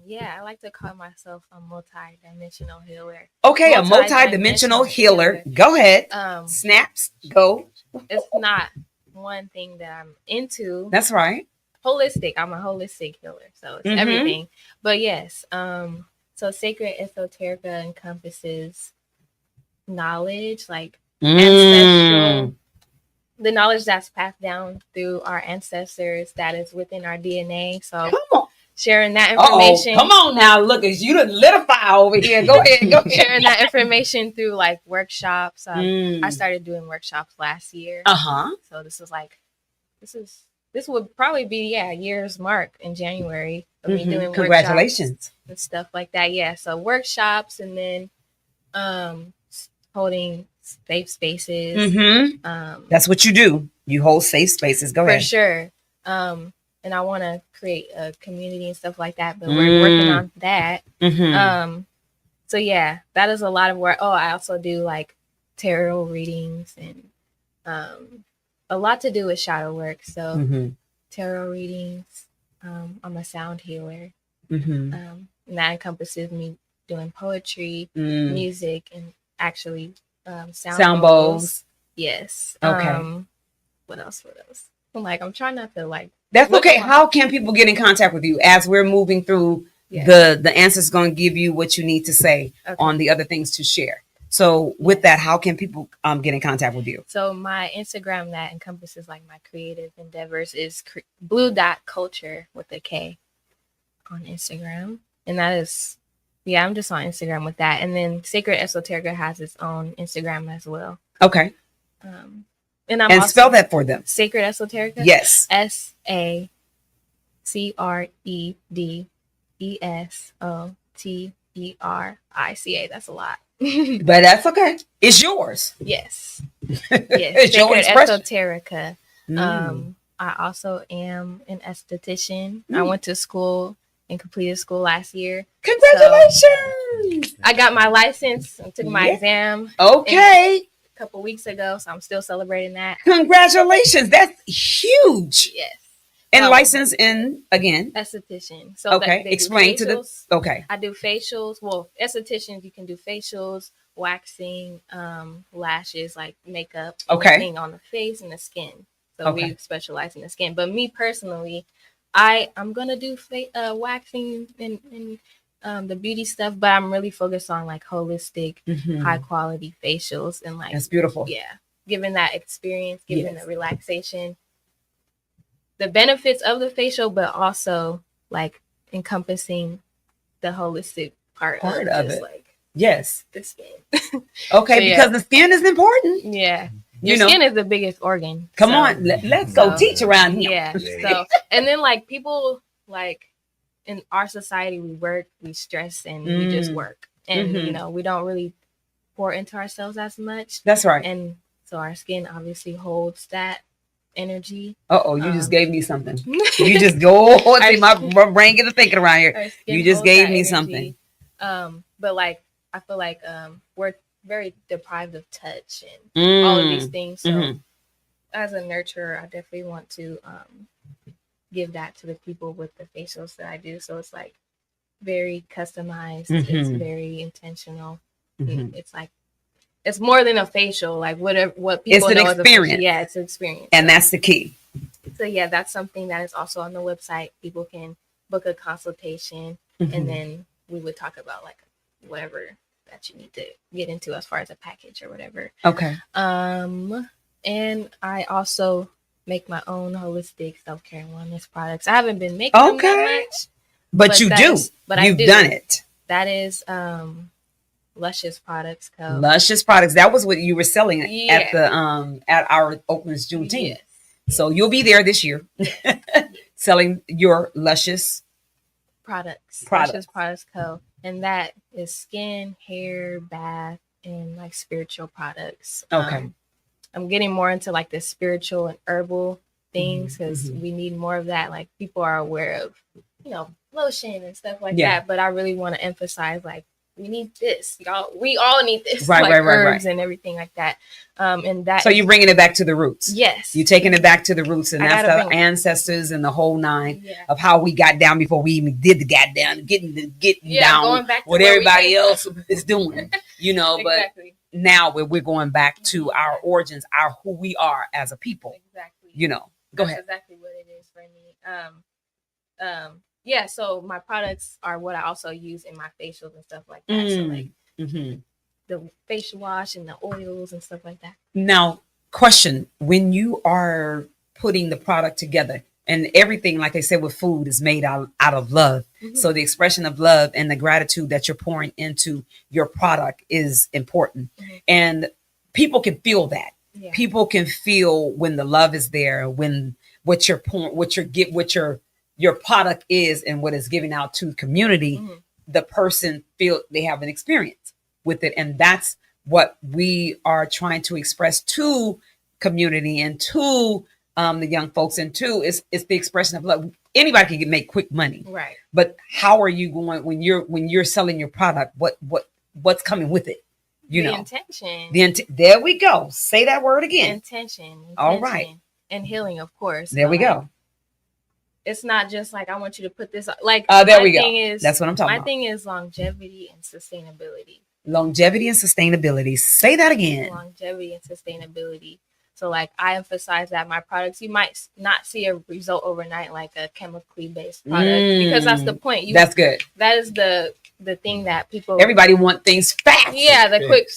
Speaker 2: Yeah, I like to call myself a multi-dimensional healer.
Speaker 1: Okay, a multi-dimensional healer. Go ahead. Snaps, go.
Speaker 2: It's not one thing that I'm into.
Speaker 1: That's right.
Speaker 2: Holistic. I'm a holistic healer, so it's everything. But yes, so Sacred Esoterica encompasses knowledge, like ancestral, the knowledge that's passed down through our ancestors that is within our DNA. So come on. Sharing that information.
Speaker 1: Come on now, look, you done lit a fire over here. Go ahead.
Speaker 2: Sharing that information through like workshops. I started doing workshops last year. So this would probably be year's mark in January of me doing
Speaker 1: congratulations
Speaker 2: and stuff like that. Yeah, so workshops, and then holding safe spaces.
Speaker 1: That's what you do. You hold safe spaces. Go ahead.
Speaker 2: For sure. And I want to create a community and stuff like that, but we're working on that. So yeah, that is a lot of work. Oh, I also do like tarot readings and a lot to do with shadow work. So tarot readings. I'm a sound healer, and that encompasses me doing poetry, music, and actually sound bowls. Yes.
Speaker 1: Okay.
Speaker 2: What else? I'm trying not to like.
Speaker 1: That's okay. How can people get in contact with you as we're moving through? The answer's going to give you what you need to say on the other things to share. So with that, how can people get in contact with you?
Speaker 2: So my Instagram that encompasses like my creative endeavors is blue.culture with a K on Instagram. And that is, I'm just on Instagram with that. And then Sacred Esoterica has its own Instagram as well.
Speaker 1: Okay.
Speaker 2: And
Speaker 1: spell that for them.
Speaker 2: Sacred Esoterica?
Speaker 1: Yes.
Speaker 2: SACREDESOTERICA. That's a lot.
Speaker 1: But that's okay. It's yours.
Speaker 2: Yes.
Speaker 1: It's
Speaker 2: Sacred Esoterica. I also am an esthetician. I went to school and completed school last year.
Speaker 1: Congratulations!
Speaker 2: So I got my license and took my exam.
Speaker 1: Okay.
Speaker 2: A couple weeks ago, so I'm still celebrating that.
Speaker 1: Congratulations! That's huge.
Speaker 2: Yes.
Speaker 1: And license in again
Speaker 2: esthetician. So
Speaker 1: okay, explain to the
Speaker 2: I do facials. Well, estheticians, you can do facials, waxing, lashes, like makeup, anything on the face and the skin. So we specialize in the skin. But me personally, I'm gonna do waxing and the beauty stuff, but I'm really focused on like holistic, high quality facials and like
Speaker 1: that's beautiful.
Speaker 2: Yeah, giving that experience, giving the relaxation, the benefits of the facial, but also like encompassing the holistic part of it. Like
Speaker 1: yes,
Speaker 2: the skin.
Speaker 1: Okay, because the skin is important.
Speaker 2: Yeah. Your skin is the biggest organ.
Speaker 1: Come on, let's go teach around here.
Speaker 2: Yeah. So, and then like people like in our society, we work, we stress, and we just work. And, we don't really pour into ourselves as much.
Speaker 1: That's right.
Speaker 2: And so our skin obviously holds that energy.
Speaker 1: You just gave me something. You just go, see, my brain gets thinking around here. You just gave me something.
Speaker 2: But like, I feel like we're very deprived of touch and all of these things. So as a nurturer, I definitely want to give that to the people with the facials that I do. So it's like very customized. It's very intentional. It's like, it's more than a facial, like what people know as a facial. Yeah, it's an experience.
Speaker 1: And that's the key.
Speaker 2: So yeah, that's something that is also on the website. People can book a consultation and then we would talk about like whatever that you need to get into as far as a package or whatever.
Speaker 1: Okay.
Speaker 2: And I also make my own holistic self-care and wellness products. I haven't been making them that much.
Speaker 1: But you do. But you've done it.
Speaker 2: That is Luscious Products Co.
Speaker 1: Luscious Products. That was what you were selling at the at our Oakland's Juneteenth. Yes. So you'll be there this year selling your Luscious Products.
Speaker 2: Luscious Products Co. And that is skin, hair, bath, and like spiritual products.
Speaker 1: Okay.
Speaker 2: I'm getting more into like the spiritual and herbal things because we need more of that. Like people are aware of, lotion and stuff like that. But I really want to emphasize like we need this, y'all. We all need this, herbs and everything like that. And that.
Speaker 1: So you're bringing it back to the roots.
Speaker 2: Yes,
Speaker 1: you're taking it back to the roots, and that's the ancestors and the whole nine of how we got down before we even did the goddamn getting down. Going back to what everybody else is doing, Exactly. But now we're going back to our origins, who we are as a people.
Speaker 2: Exactly.
Speaker 1: Go ahead.
Speaker 2: Exactly what it is for me. Yeah, so my products are what I also use in my facials and stuff like that. So like the facial wash and the oils and stuff like that.
Speaker 1: Now, question, when you are putting the product together and everything, like I said, with food is made out of love. So the expression of love and the gratitude that you're pouring into your product is important. And people can feel that. Yeah. People can feel when the love is there, when what you're pouring, your product is and what it's giving out to the community, the person feel they have an experience with it. And that's what we are trying to express to community and to the young folks and to it's the expression of love. Anybody can make quick money.
Speaker 2: Right.
Speaker 1: But how are you going when you're selling your product? What's coming with it?
Speaker 2: Intention.
Speaker 1: There we go. Say that word again.
Speaker 2: Intention.
Speaker 1: All right.
Speaker 2: And healing, of course.
Speaker 1: There we go.
Speaker 2: It's not just like I want you to put this like
Speaker 1: there we go. That's what I'm talking about.
Speaker 2: My thing is longevity and sustainability.
Speaker 1: Longevity and sustainability. Say that again.
Speaker 2: Longevity and sustainability. So like I emphasize that my products, you might not see a result overnight like a chemically based product because that's the point.
Speaker 1: That's good.
Speaker 2: That is the thing that
Speaker 1: everybody want things fast.
Speaker 2: Yeah, quick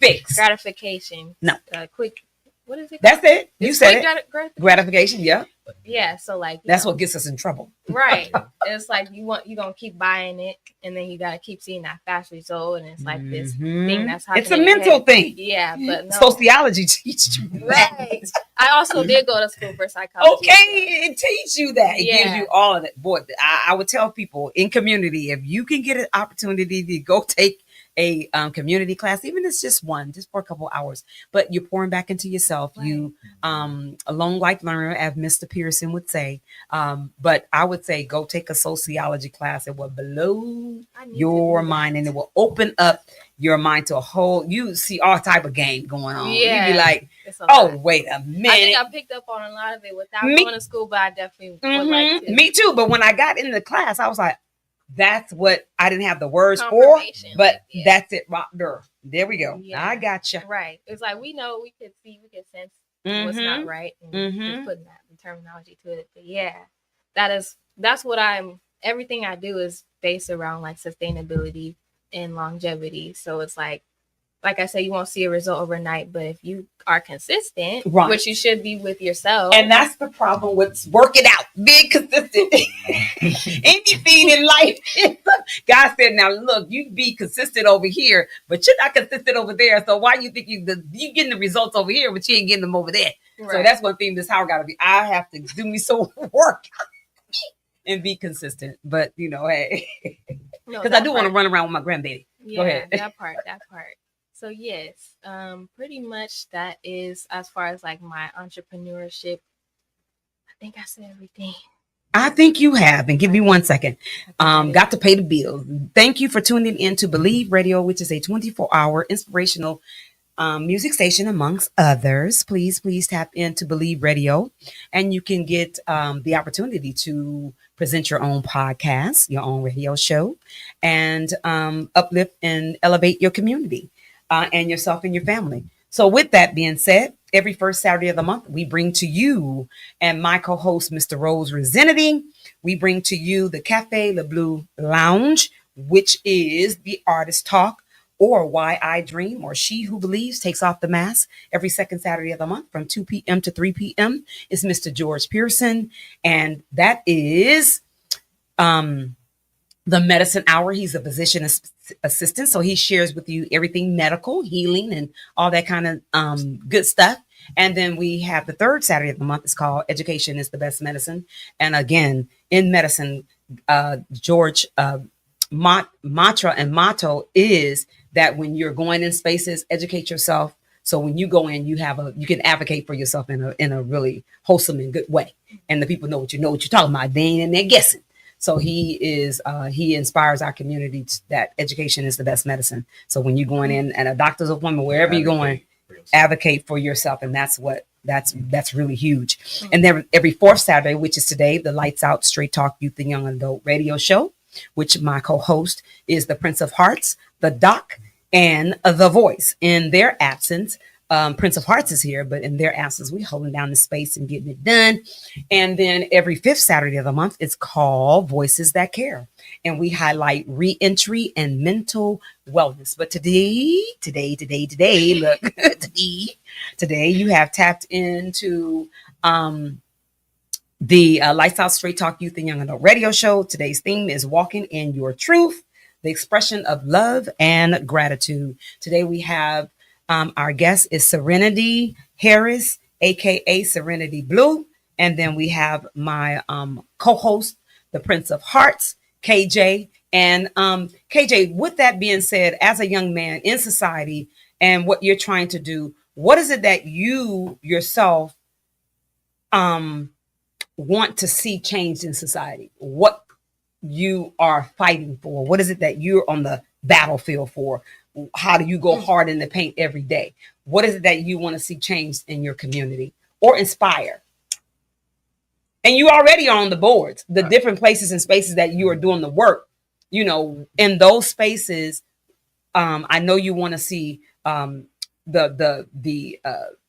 Speaker 1: fix.
Speaker 2: Gratification.
Speaker 1: No.
Speaker 2: Quick. What is it?
Speaker 1: That's it. You said it. Gratification. Yeah.
Speaker 2: Yeah. So like
Speaker 1: that's what gets us in trouble.
Speaker 2: Right. It's like you're gonna keep buying it, and then you gotta keep seeing that fast result, and it's like this thing that's happening.
Speaker 1: It's a mental thing.
Speaker 2: Yeah, but no.
Speaker 1: Sociology teaches you that.
Speaker 2: Right. I also did go to school for psychology.
Speaker 1: Okay, it teaches you that. It gives you all of that. Boy, I would tell people in community, if you can get an opportunity to go take a community class, even if it's just for a couple hours, but you're pouring back into yourself. Right. You a long life learner, as Mr. Pearson would say. But I would say go take a sociology class. It will blow your mind, and it will open up your mind to a whole. You see all type of game going on.
Speaker 2: Yeah,
Speaker 1: you'd be like, oh, wait a minute.
Speaker 2: I think I picked up on a lot of it without going to school, but I definitely would like to.
Speaker 1: Me too. But when I got into the class, I was like, that's what I didn't have the words for, but that's it right there. There we go. Yeah. I gotcha.
Speaker 2: Right. It's like we know, we could see, we could sense what's not right, and just putting that terminology to it. But yeah, that's what everything I do is based around like sustainability and longevity. So it's like I said, you won't see a result overnight, but if you are consistent, which you should be with yourself.
Speaker 1: And that's the problem with working out, being consistent. Anything in life. God said, now look, you be consistent over here, but you're not consistent over there. So why you think you getting the results over here, but you ain't getting them over there? Right. So that's one thing this how I gotta be. I have to do me some work. and be consistent. But hey,
Speaker 2: No,
Speaker 1: because I
Speaker 2: that
Speaker 1: do want to
Speaker 2: part.
Speaker 1: run around with my grandbaby. Go
Speaker 2: Yeah,
Speaker 1: ahead.
Speaker 2: that part. So yes, pretty much that is as far as like my entrepreneurship. I think I said everything.
Speaker 1: I think you have, and give me 1 second.
Speaker 2: I think I did.
Speaker 1: Got to pay the bills. Thank you for tuning in to Believe Radio, which is a 24-hour inspirational music station, amongst others. Please tap into Believe Radio, and you can get the opportunity to present your own podcast, your own radio show, and uplift and elevate your community and yourself and your family. So, with that being said, every first Saturday of the month, we bring to you and my co-host, Mr. Rose Serenity, we bring to you the Cafe Le Bleu Lounge, which is the artist talk or Why I Dream, or She Who Believes Takes Off the Mask. Every second Saturday of the month from 2 p.m. to 3 p.m. is Mr. George Pearson. And that is the medicine hour. He's a physician assistant. So he shares with you everything medical, healing, and all that kind of good stuff. And then we have the third Saturday of the month. It's called Education is the Best Medicine. And again, in medicine, George mantra and motto is that when you're going in spaces, educate yourself. So when you go in, you can advocate for yourself in a really wholesome and good way. And the people know what you're talking about. They ain't in there guessing. So he inspires our community that education is the best medicine. So when you're going in at a doctor's appointment, wherever you're going, advocate for yourself. And that's really huge. And then every fourth Saturday, which is today, the Lights Out Straight Talk Youth and Young Adult Radio Show, which my co-host is the Prince of Hearts, the Doc, and the Voice. In their absence, Prince of Hearts is here, but in their absence, we're holding down the space and getting it done. And then every fifth Saturday of the month, it's called Voices That Care. And we highlight re-entry and mental wellness. But today, look, today you have tapped into the Lights Out Straight Talk Youth and Young Adult Radio Show. Today's theme is Walking in Your Truth, the expression of love and gratitude. Today we have our guest is Serenity Harris, aka Serenity Blue. And then we have my co-host, the Prince of Hearts, KJ. And KJ, with that being said, as a young man in society and what you're trying to do, what is it that you yourself want to see changed in society? What you are fighting for? What is it that you're on the battlefield for? How do you go hard in the paint every day? What is it that you want to see changed in your community or inspire? And you already are on the boards, the different places and spaces that you are doing the work. In those spaces, I know you want to see the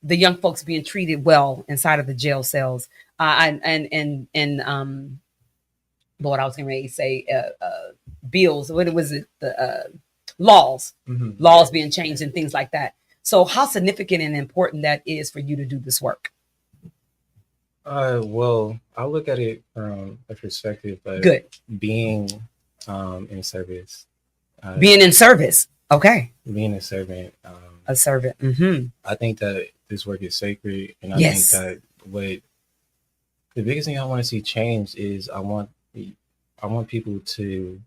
Speaker 1: young folks being treated well inside of the jail cells. Lord, I was going to say bills. What was it? The laws being changed and things like that. So how significant and important that is for you to do this work?
Speaker 3: Well, I look at it from a perspective of being in service.
Speaker 1: Being in service. Okay.
Speaker 3: Being a servant.
Speaker 1: A servant.
Speaker 3: I think that this work is sacred. And I think that the biggest thing I want to see change is I want people to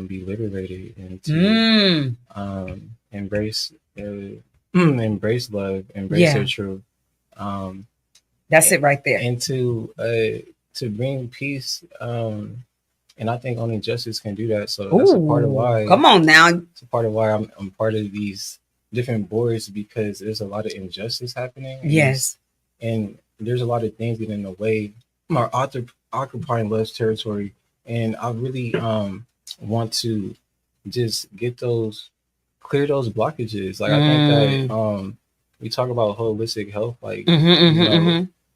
Speaker 3: be liberated and to embrace love, embrace their truth.
Speaker 1: That's it right there.
Speaker 3: And to bring peace. And I think only justice can do that. So that's a part of why.
Speaker 1: Come on now.
Speaker 3: It's a part of why I'm part of these different boards, because there's a lot of injustice happening.
Speaker 1: Yes.
Speaker 3: And there's a lot of things getting in the way. Are occupying less territory. And I really want to just clear those blockages. Like I think that we talk about holistic health, like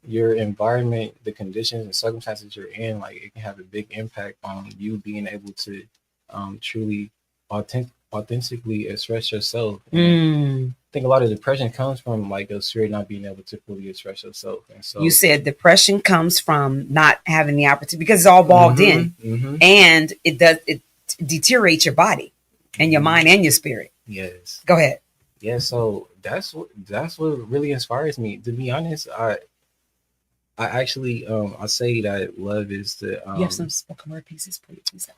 Speaker 3: your environment, the conditions and circumstances you're in, like it can have a big impact on you being able to truly authentically express yourself. I think a lot of depression comes from like a spirit not being able to fully express yourself. And so
Speaker 1: you said depression comes from not having the opportunity because it's all bogged in, and it deteriorates your body and your mind and your spirit.
Speaker 3: Yes.
Speaker 1: Go ahead.
Speaker 3: Yeah. So that's what really inspires me. To be honest, I actually I say that love is the
Speaker 1: You have some spoken word pieces, please.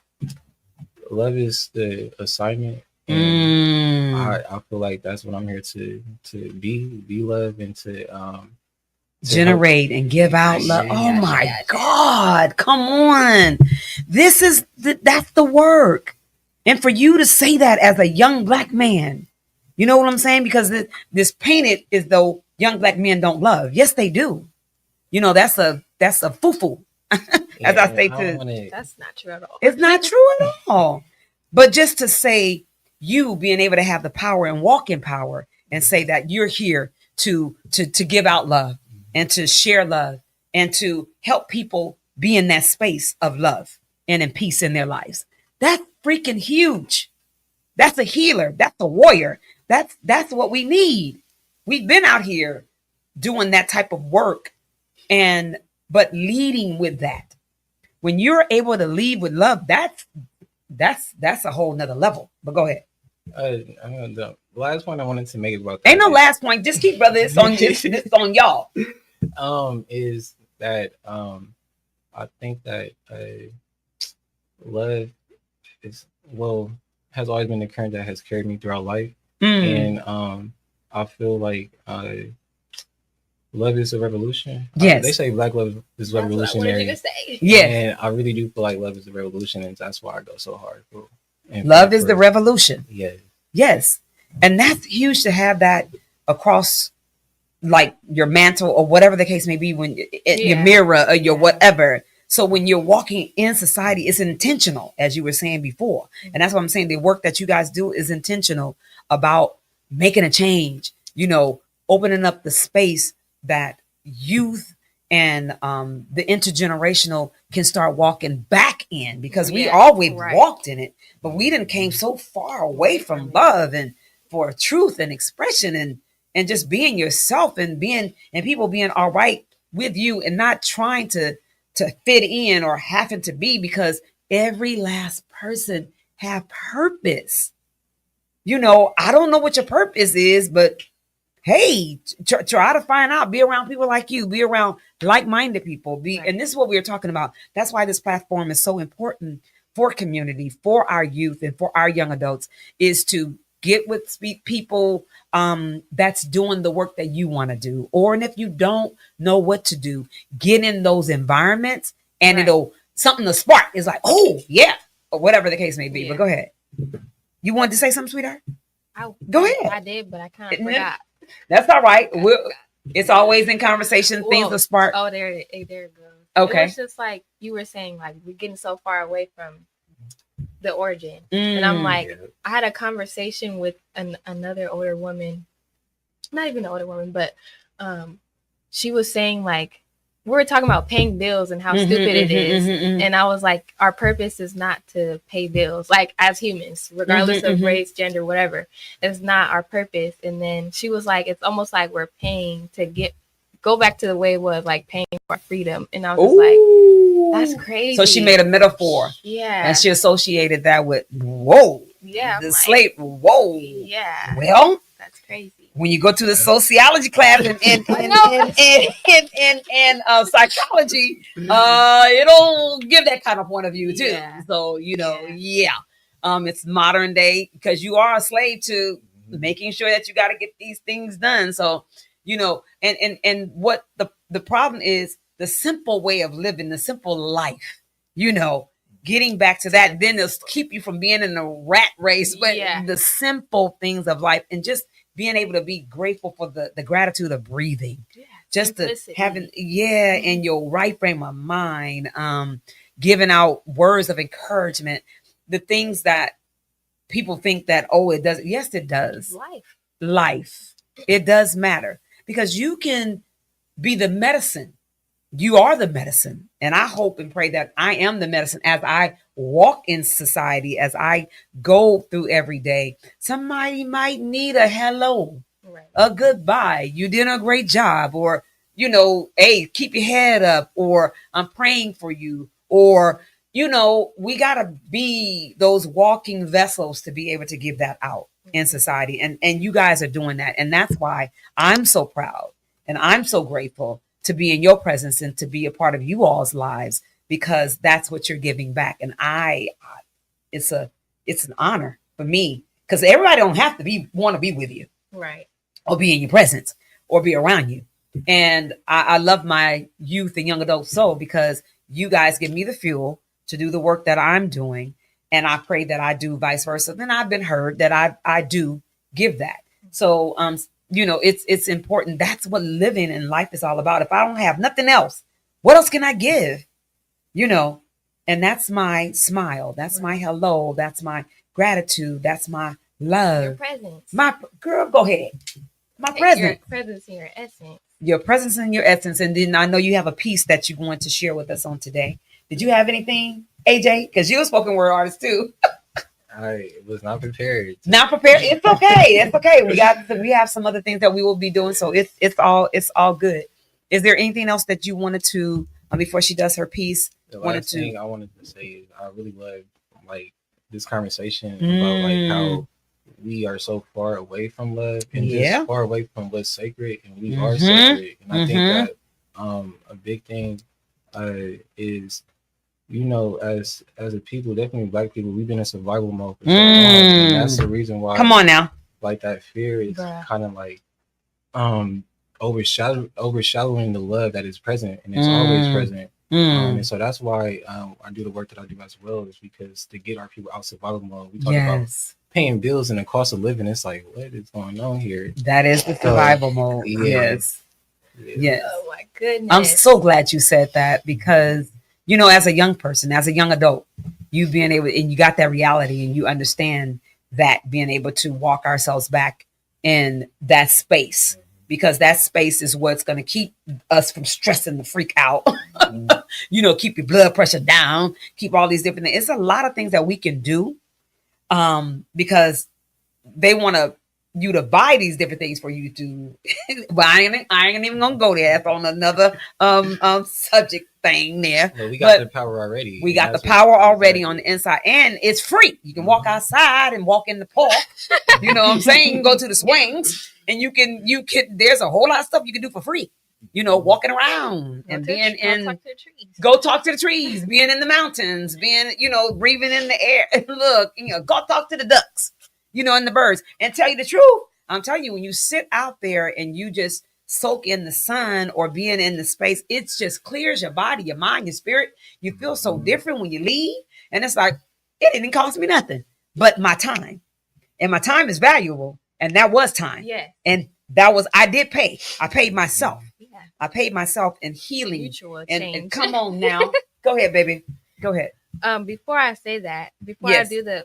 Speaker 3: love is the assignment, and
Speaker 1: Mm.
Speaker 3: I feel like that's what I'm here to be love, and to help.
Speaker 1: Generate and give out love.
Speaker 3: Yeah,
Speaker 1: Oh
Speaker 2: Yes,
Speaker 1: my
Speaker 2: yes, yes.
Speaker 1: God. Come on. This is that's the work. And for you to say that as a young black man, you know what I'm saying? Because this painted as though young black men don't love. Yes, they do. You know, that's a foo-foo. As
Speaker 3: yeah,
Speaker 1: I
Speaker 3: and
Speaker 1: say
Speaker 3: I don't
Speaker 1: to,
Speaker 3: want to.
Speaker 2: That's not true at all.
Speaker 1: it's not true at all. But just to say you being able to have the power and walk in power and say that you're here to give out love and to share love and to help people be in that space of love and in peace in their lives. That's freaking huge. That's a healer. That's a warrior. That's what we need. We've been out here doing that type of work and but leading with that. When you're able to lead with love, that's a whole nother level. But go ahead.
Speaker 3: The last point I wanted to make about
Speaker 1: Ain't
Speaker 3: that
Speaker 1: no last point. Just keep, brother. It's on this on y'all.
Speaker 3: is that I think that love is well has always been the current that has carried me throughout life,
Speaker 1: Mm.
Speaker 3: and I feel like love is a revolution.
Speaker 1: Yes.
Speaker 3: They say black love is
Speaker 2: That's what I wanted
Speaker 3: revolutionary.
Speaker 2: you to say.
Speaker 1: Yes.
Speaker 3: And I really do feel like love is a revolution, and that's why I go so hard for. And
Speaker 1: Love is the revolution.
Speaker 3: Yeah.
Speaker 1: Yes. And that's huge to have that across like your mantle or whatever the case may be when your
Speaker 2: Yeah.
Speaker 1: mirror or your
Speaker 2: Yeah.
Speaker 1: whatever. So when you're walking in society, it's intentional, as you were saying before. And that's what I'm saying. The work that you guys do is intentional about making a change, you know, opening up the space that youth and the intergenerational can start walking back in because we
Speaker 2: Yes,
Speaker 1: always
Speaker 2: right.
Speaker 1: walked in it, but we didn't came so far away from love and for truth and expression and just being yourself and being and people being all right with you and not trying to fit in or having to be because every last person have purpose. You know, I don't know what your purpose is, but hey, try to find out. Be around people like you. Be around like-minded people.
Speaker 2: Right.
Speaker 1: And this is what we are talking about. That's why this platform is so important for community, for our youth, and for our young adults. Is to get with people that's doing the work that you want to do, or and if you don't know what to do, get in those environments, and
Speaker 2: Right.
Speaker 1: it'll something to spark. Is like, oh yeah, or whatever the case may be.
Speaker 2: Yeah.
Speaker 1: But go ahead. You wanted to say something, sweetheart? Go
Speaker 2: I
Speaker 1: ahead.
Speaker 2: did, but I kind of
Speaker 1: Mhm.
Speaker 2: forgot.
Speaker 1: That's all right. It's always in conversation. Things
Speaker 2: Whoa.
Speaker 1: will spark.
Speaker 2: Oh, there it goes.
Speaker 1: Okay.
Speaker 2: It was just like you were saying, like we're getting so far away from the origin, and I'm
Speaker 1: Mm.
Speaker 2: like,
Speaker 3: Yeah.
Speaker 2: I had a conversation with another older woman, not even an older woman, but she was saying like we were talking about paying bills and how stupid it is. And I was like, our purpose is not to pay bills, like as humans, regardless of race, gender, whatever. It's not our purpose. And then she was like, it's almost like we're paying to go back to the way it was, like paying for freedom. And I was just like, that's crazy.
Speaker 1: So she made a metaphor.
Speaker 2: Yeah.
Speaker 1: And she associated that with whoa.
Speaker 2: Yeah.
Speaker 1: The
Speaker 2: I'm like,
Speaker 1: slave. Whoa.
Speaker 2: Yeah.
Speaker 1: Well,
Speaker 2: that's crazy.
Speaker 1: when you go to the sociology class and psychology, it'll give that kind of point of view too.
Speaker 2: Yeah.
Speaker 1: So it's modern day because you are a slave to making sure that you got to get these things done. So and what the problem is the simple way of living, the simple life. Getting back to that, then it'll keep you from being in a rat race. But the simple things of life and just being able to be grateful for the gratitude of breathing, just
Speaker 2: Simplicity.
Speaker 1: to having in your right frame of mind, giving out words of encouragement, the things that people think that it doesn't. Yes, it does. Life, it does matter because you can be the medicine. You are the medicine. And I hope and pray that I am the medicine as I walk in society, as I go through every day. Somebody might need a hello, a goodbye. You did a great job. Or, hey, keep your head up. Or I'm praying for you. Or, we got to be those walking vessels to be able to give that out in society. And you guys are doing that. And that's why I'm so proud and I'm so grateful to be in your presence and to be a part of you all's lives, because that's what you're giving back. And it's an honor for me, because everybody don't have to want to be with you,
Speaker 2: Right.
Speaker 1: or be in your presence, or be around you. And I love my youth and young adult soul, because you guys give me the fuel to do the work that I'm doing. And I pray that I do vice versa. Then I've been heard that I do give that. So, it's important. That's what living in life is all about. If I don't have nothing else, what else can I give? And that's my smile. That's my hello. That's my gratitude. That's my love.
Speaker 2: Your presence.
Speaker 1: My girl, go ahead. My
Speaker 2: Your
Speaker 1: presence.
Speaker 2: presence and your essence.
Speaker 1: Your presence and your essence. And then I know you have a piece that you're going to share with us on today. Did you have anything, AJ? Because you're a spoken word artist too.
Speaker 3: I was not prepared.
Speaker 1: Not prepared. It's okay. It's okay. We have some other things that we will be doing. So it's all good. Is there anything else that you wanted to, before she does her piece?
Speaker 3: The last thing I wanted to say is I really love this conversation about how we are so far away from love and just far away from what's sacred, and we are sacred. And I think that a big thing is, as a people, definitely Black people, we've been in survival mode for so long, and that's the reason why.
Speaker 1: Come on now.
Speaker 3: That fear is kind of overshadowing the love that is present, and it's always present. And so that's why I do the work that I do as well, is because to get our people out of survival mode. We talk about paying bills and the cost of living. It's like, what is going on here?
Speaker 1: That is the survival mode.
Speaker 3: Yeah.
Speaker 1: Yes.
Speaker 2: Oh my goodness.
Speaker 1: I'm so glad you said that, because, as a young person, as a young adult, you being able, and you got that reality, and you understand that, being able to walk ourselves back in that space, because that space is what's going to keep us from stressing the freak out. Keep your blood pressure down, keep all these different things. It's a lot of things that we can do, because they want you to buy these different things for you to, but I ain't even gonna go there. That's on another subject thing there.
Speaker 3: Well, we got the power already.
Speaker 1: We got the power already on the inside, and it's free. You can walk outside and walk in the park. You know what I'm saying? You can go to the swings, and you can. There's a whole lot of stuff you can do for free. Walking around and being in. Go talk to the trees. Being in the mountains. Being, breathing in the air. Look, go talk to the ducks. And the birds. And tell you the truth, I'm telling you, when you sit out there and you just soak in the sun or being in the space, it just clears your body, your mind, your spirit. You feel so different when you leave. And it's like, it didn't cost me nothing but my time. And my time is valuable. And that was time.
Speaker 2: Yeah.
Speaker 1: And I did pay. I paid myself. Yeah. I paid myself in healing.
Speaker 2: Mutual
Speaker 1: change. And come on now. Go ahead, baby. Go ahead.
Speaker 2: Before I say that, I do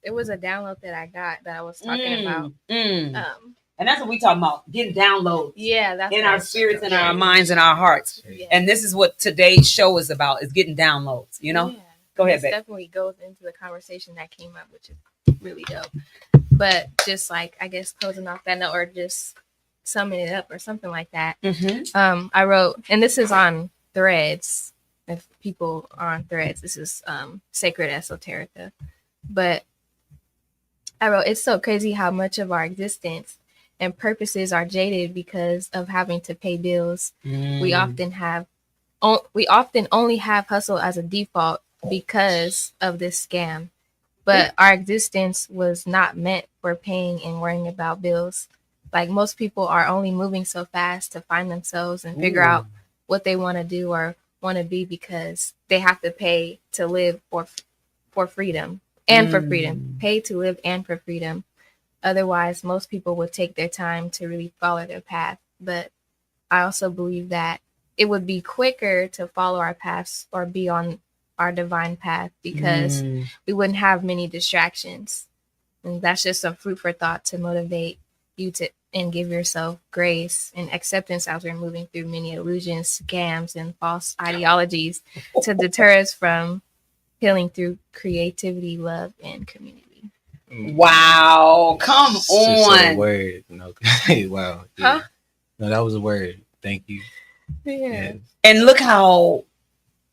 Speaker 2: it was a download that I got that I was talking about.
Speaker 1: And that's what we talking about, getting downloads.
Speaker 2: Yeah, that's
Speaker 1: in our spirits, in our minds, and our hearts. Yeah. And this is what today's show is about, is getting downloads, Yeah. Go ahead, babe.
Speaker 2: Definitely goes into the conversation that came up, which is really dope. But just I guess closing off that note, or just summing it up or something like that. I wrote, and this is on Threads. If people are on Threads, this is Sacred Esoterica. But I wrote, it's so crazy how much of our existence and purposes are jaded because of having to pay bills. We often only have hustle as a default because of this scam. But our existence was not meant for paying and worrying about bills. Most people are only moving so fast to find themselves and figure out what they want to do or want to be, because they have to pay to live for freedom. And for freedom, pay to live and for freedom. Otherwise, most people would take their time to really follow their path. But I also believe that it would be quicker to follow our paths or be on our divine path, because we wouldn't have many distractions. And that's just some food for thought to motivate you to and give yourself grace and acceptance as we're moving through many illusions, scams, and false ideologies to deter us from healing through creativity, love, and community.
Speaker 1: Wow. Come on.
Speaker 3: A word. No. Wow. Yeah. Huh? No, that was a word. Thank you.
Speaker 2: Yeah. Yes.
Speaker 1: And look how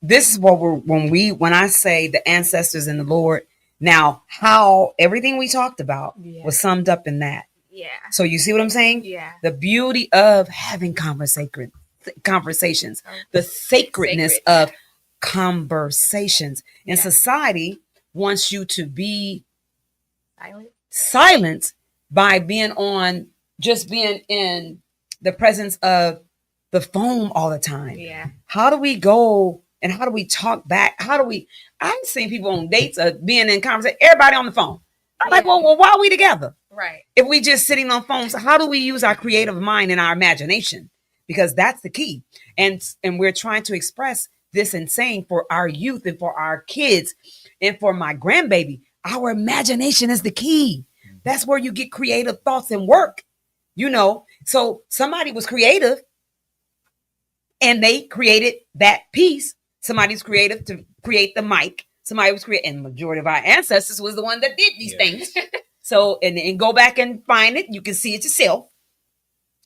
Speaker 1: this is what when I say the ancestors and the Lord, now how everything we talked about was summed up in that.
Speaker 2: Yeah.
Speaker 1: So you see what I'm saying?
Speaker 2: Yeah.
Speaker 1: The beauty of having conversation conversations, the sacredness
Speaker 2: Sacred.
Speaker 1: of conversations. And
Speaker 2: Yeah.
Speaker 1: society wants you to be
Speaker 2: Silent.
Speaker 1: silent by just being in the presence of the phone all the time.
Speaker 2: Yeah.
Speaker 1: How do we go and how do we talk back? I've seen people on dates being in conversation, everybody on the phone. I'm like,
Speaker 2: Yeah.
Speaker 1: well, why are we together?
Speaker 2: Right.
Speaker 1: If we just sitting on phones, how do we use our creative mind and our imagination? Because that's the key. And we're trying to express this and saying for our youth and for our kids and for my grandbaby, our imagination is the key. That's where you get creative thoughts and work. So somebody was creative and they created that piece. Somebody's creative to create the mic. Somebody was creative, and the majority of our ancestors was the one that did these things. So, and go back and find it. You can see it yourself.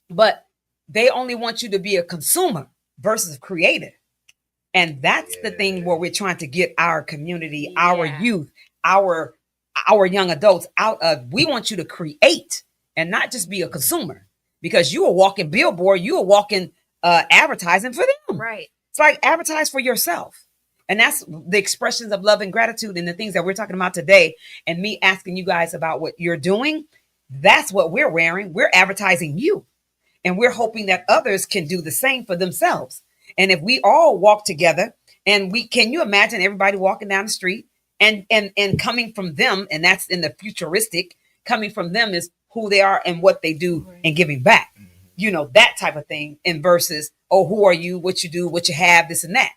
Speaker 1: But they only want you to be a consumer versus creative. And that's the thing where we're trying to get our community, our youth, our young adults out of. We want you to create and not just be a consumer, because you are walking billboard, you are walking advertising for them.
Speaker 2: Right.
Speaker 1: It's like advertise for yourself. And that's the expressions of love and gratitude and the things that we're talking about today. And me asking you guys about what you're doing. That's what we're wearing. We're advertising you. And we're hoping that others can do the same for themselves. And if we all walk together and can you imagine everybody walking down the street and coming from them, and that's in the futuristic, coming from them is who they are and what they do and giving back. That type of thing. And versus, oh, who are you, what you do, what you have, this and that.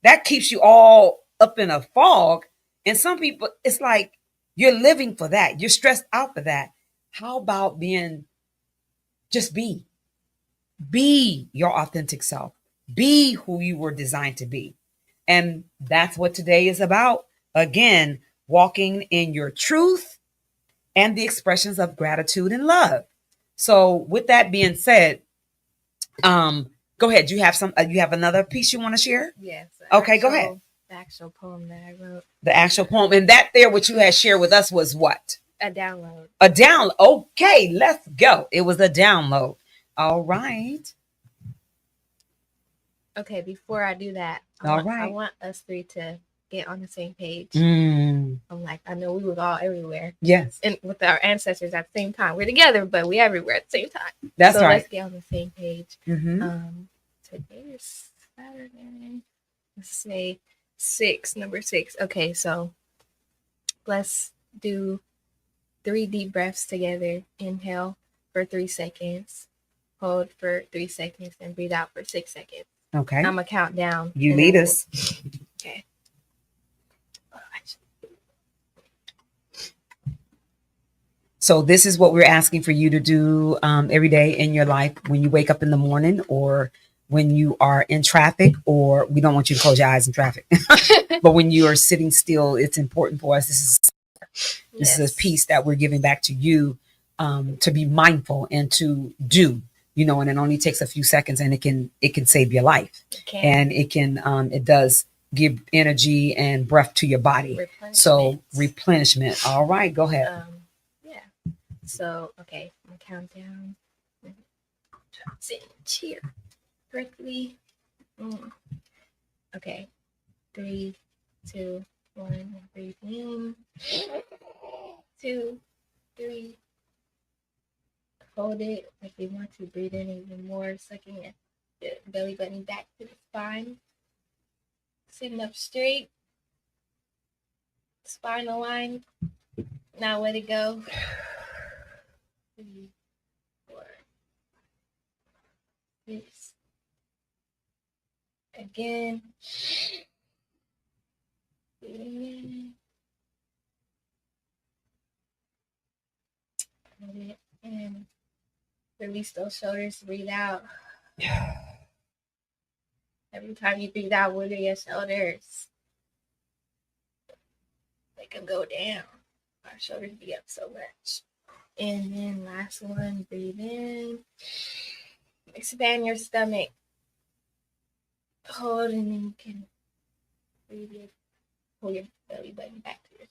Speaker 1: That keeps you all up in a fog. And some people, it's like you're living for that. You're stressed out for that. How about just be your authentic self. Be who you were designed to be. And that's what today is about. Again, walking in your truth and the expressions of gratitude and love. So with that being said, go ahead. You have another piece you want to share?
Speaker 2: Yes.
Speaker 1: Okay, go ahead.
Speaker 2: The actual poem that I wrote.
Speaker 1: The actual poem. And that there, what you had shared with us was what?
Speaker 2: A download.
Speaker 1: A download. Okay, let's go. It was a download. All right.
Speaker 2: Okay, before I do that, I want us three to get on the same page. I'm like, I know we was all everywhere.
Speaker 1: Yes.
Speaker 2: And with our ancestors at the same time. We're together, but we everywhere at the same time.
Speaker 1: That's right.
Speaker 2: Let's get on the same page. Today is Saturday. Let's say number 6. Okay, so let's do 3 deep breaths together. Inhale for 3 seconds. Hold for 3 seconds and breathe out for 6 seconds.
Speaker 1: Okay.
Speaker 2: I'm going to count down.
Speaker 1: You lead us.
Speaker 2: Okay.
Speaker 1: So this is what we're asking for you to do every day in your life when you wake up in the morning or when you are in traffic, or we don't want you to close your eyes in traffic. But when you are sitting still, it's important for us. This is a piece that we're giving back to you to be mindful and to do. And it only takes a few seconds, and it can save your life. And it does give energy and breath to your body. So replenishment. All right, go ahead.
Speaker 2: So, okay, I'm going to count down. Sit in the chair correctly. Okay, 3, 2, 1, breathe in. 2, 3. Hold it like you want to. Breathe in even more, sucking the belly button back to the spine. Sitting up straight. Spine aligned. Now let it go. 3, 4, 6. Again. And release those shoulders. Breathe out. Every time you breathe out, wiggle your shoulders. Make them go down. Our shoulders be up so much. And then last one, breathe in. Expand your stomach. Hold, and then you can breathe in. Pull your belly button back to your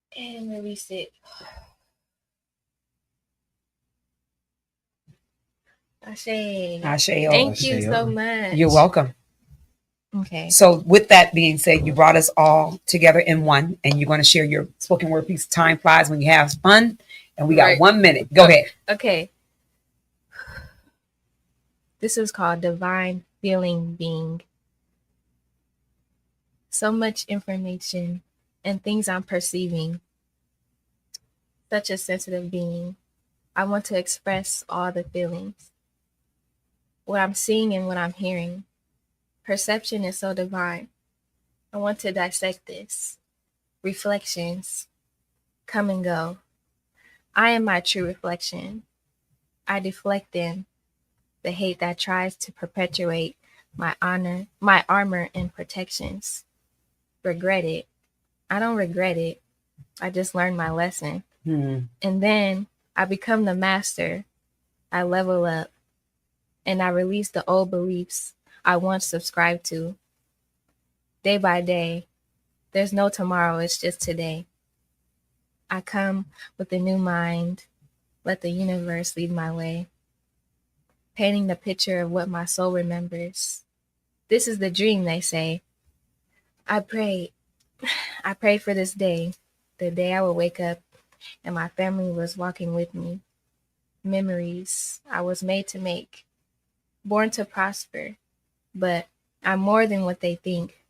Speaker 2: spine. And release it. Ashe.
Speaker 1: Ashe.
Speaker 2: Thank you
Speaker 3: Ashe,
Speaker 2: so
Speaker 3: oh.
Speaker 2: much.
Speaker 1: You're welcome.
Speaker 2: Okay.
Speaker 1: So with that being said, you brought us all together in one, and you're going to share your spoken word piece. Time flies when you have fun, and we got
Speaker 2: Right.
Speaker 1: 1 minute. Go ahead.
Speaker 2: Okay. This is called Divine Feeling Being. So much information and things I'm perceiving. Such a sensitive being. I want to express all the feelings. What I'm seeing and what I'm hearing. Perception is so divine. I want to dissect this. Reflections come and go. I am my true reflection. I deflect in the hate that tries to perpetuate my honor, my armor and protections. Regret it. I don't regret it. I just learned my lesson. And then I become the master. I level up and I release the old beliefs I once subscribed to. Day by day, there's no tomorrow, it's just today. I come with a new mind, let the universe lead my way, painting the picture of what my soul remembers. This is the dream, they say. I prayed for this day, the day I would wake up and my family was walking with me. Memories I was made to make, born to prosper, but I'm more than what they think.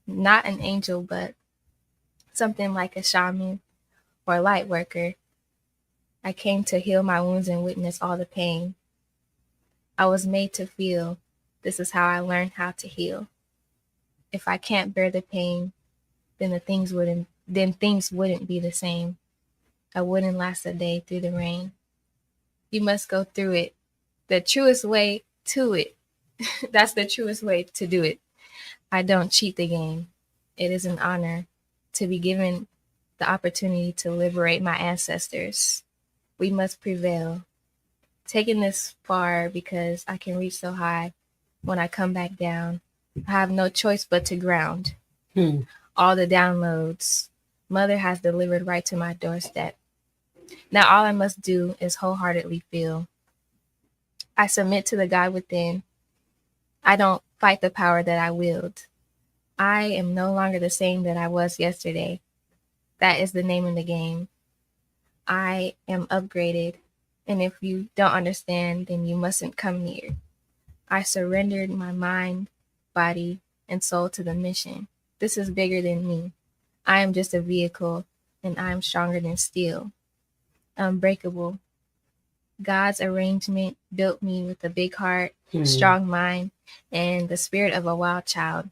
Speaker 2: Not an angel, but something like a shaman or a light worker. I came to heal my wounds and witness all the pain. I was made to feel. This is how I learned how to heal. If I can't bear the pain, then things wouldn't be the same. I wouldn't last a day through the rain. You must go through it. The truest way to it. That's the truest way to do it. I don't cheat the game. It is an honor to be given the opportunity to liberate my ancestors. We must prevail. Taking this far because I can reach so high when I come back down. I have no choice but to ground. All the downloads Mother has delivered right to my doorstep. Now all I must do is wholeheartedly feel. I submit to the God within. I don't fight the power that I wield. I am no longer the same that I was yesterday. That is the name of the game. I am upgraded, and if you don't understand, then you mustn't come near. I surrendered my mind, body, and soul to the mission. This is bigger than me. I am just a vehicle, and I am stronger than steel. Unbreakable. God's arrangement built me with a big heart, strong mind, and the spirit of a wild child.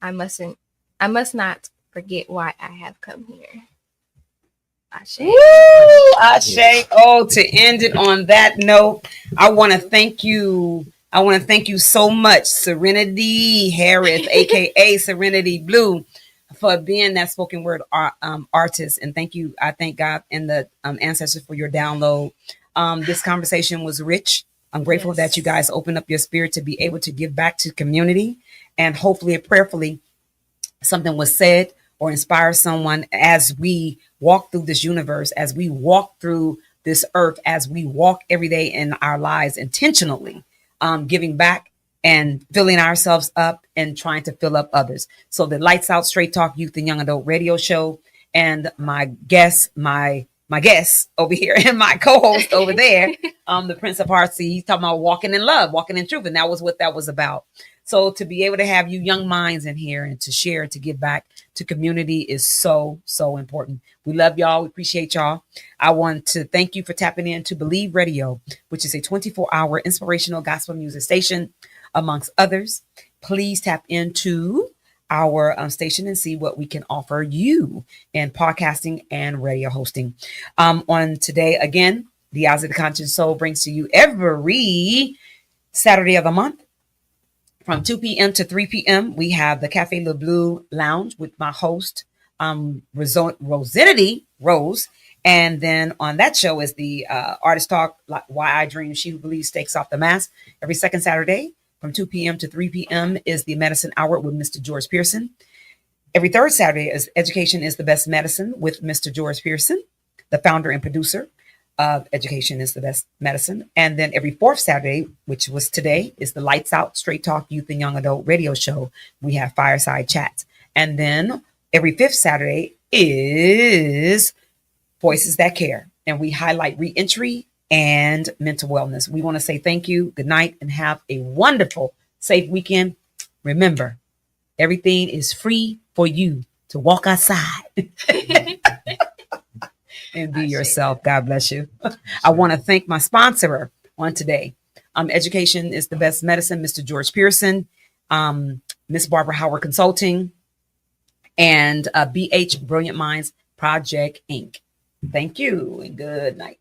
Speaker 2: I must not forget why I have come here. Ashe.
Speaker 1: Woo! Ashe. Oh, to end it on that note, I want to thank you. I want to thank you so much, Serenity Harris, aka Serenity Blue, for being that spoken word artist. And thank you. I thank God and the ancestors for your download. This conversation was rich. I'm grateful that you guys opened up your spirit to be able to give back to community, and hopefully, prayerfully, something was said or inspire someone as we walk through this universe, as we walk through this earth, as we walk every day in our lives intentionally, giving back and filling ourselves up and trying to fill up others. So the Lights Out Straight Talk Youth and Young Adult Radio Show, and my guest over here and my co-host over there, the Prince of Hearts, he's talking about walking in love, walking in truth. And that was what that was about. So to be able to have you young minds in here and to share and to give back to community is so, so important. We love y'all. We appreciate y'all. I want to thank you for tapping in to Believe Radio, which is a 24-hour inspirational gospel music station, amongst others. Please tap into our station and see what we can offer you in podcasting and radio hosting. On today, again, the Eyes of the Conscious Soul brings to you every Saturday of the month from 2 p.m. to 3 p.m. We have the Cafe Le Bleu Lounge with my host, Rosenity Rose. And then on that show is the Artist Talk, like Why I Dream, She Who Believes Takes Off the Mask. Every second Saturday from 2 p.m. to 3 p.m. is the Medicine Hour with Mr. George Pearson. Every third Saturday is Education is the Best Medicine with Mr. George Pearson, the founder and producer Education is the best medicine. And then every fourth Saturday, which was today, is the Lights Out Straight Talk Youth and Young Adult Radio Show. We have fireside chats. And then every fifth Saturday is Voices That Care. And we highlight reentry and mental wellness. We want to say thank you, good night, and have a wonderful, safe weekend. Remember, everything is free for you to walk outside and be yourself. God bless you. I want to thank my sponsor on today. Education is the best medicine, Mr. George Pearson, Miss Barbara Howard Consulting, and BH Brilliant Minds Project Inc. Thank you and good night.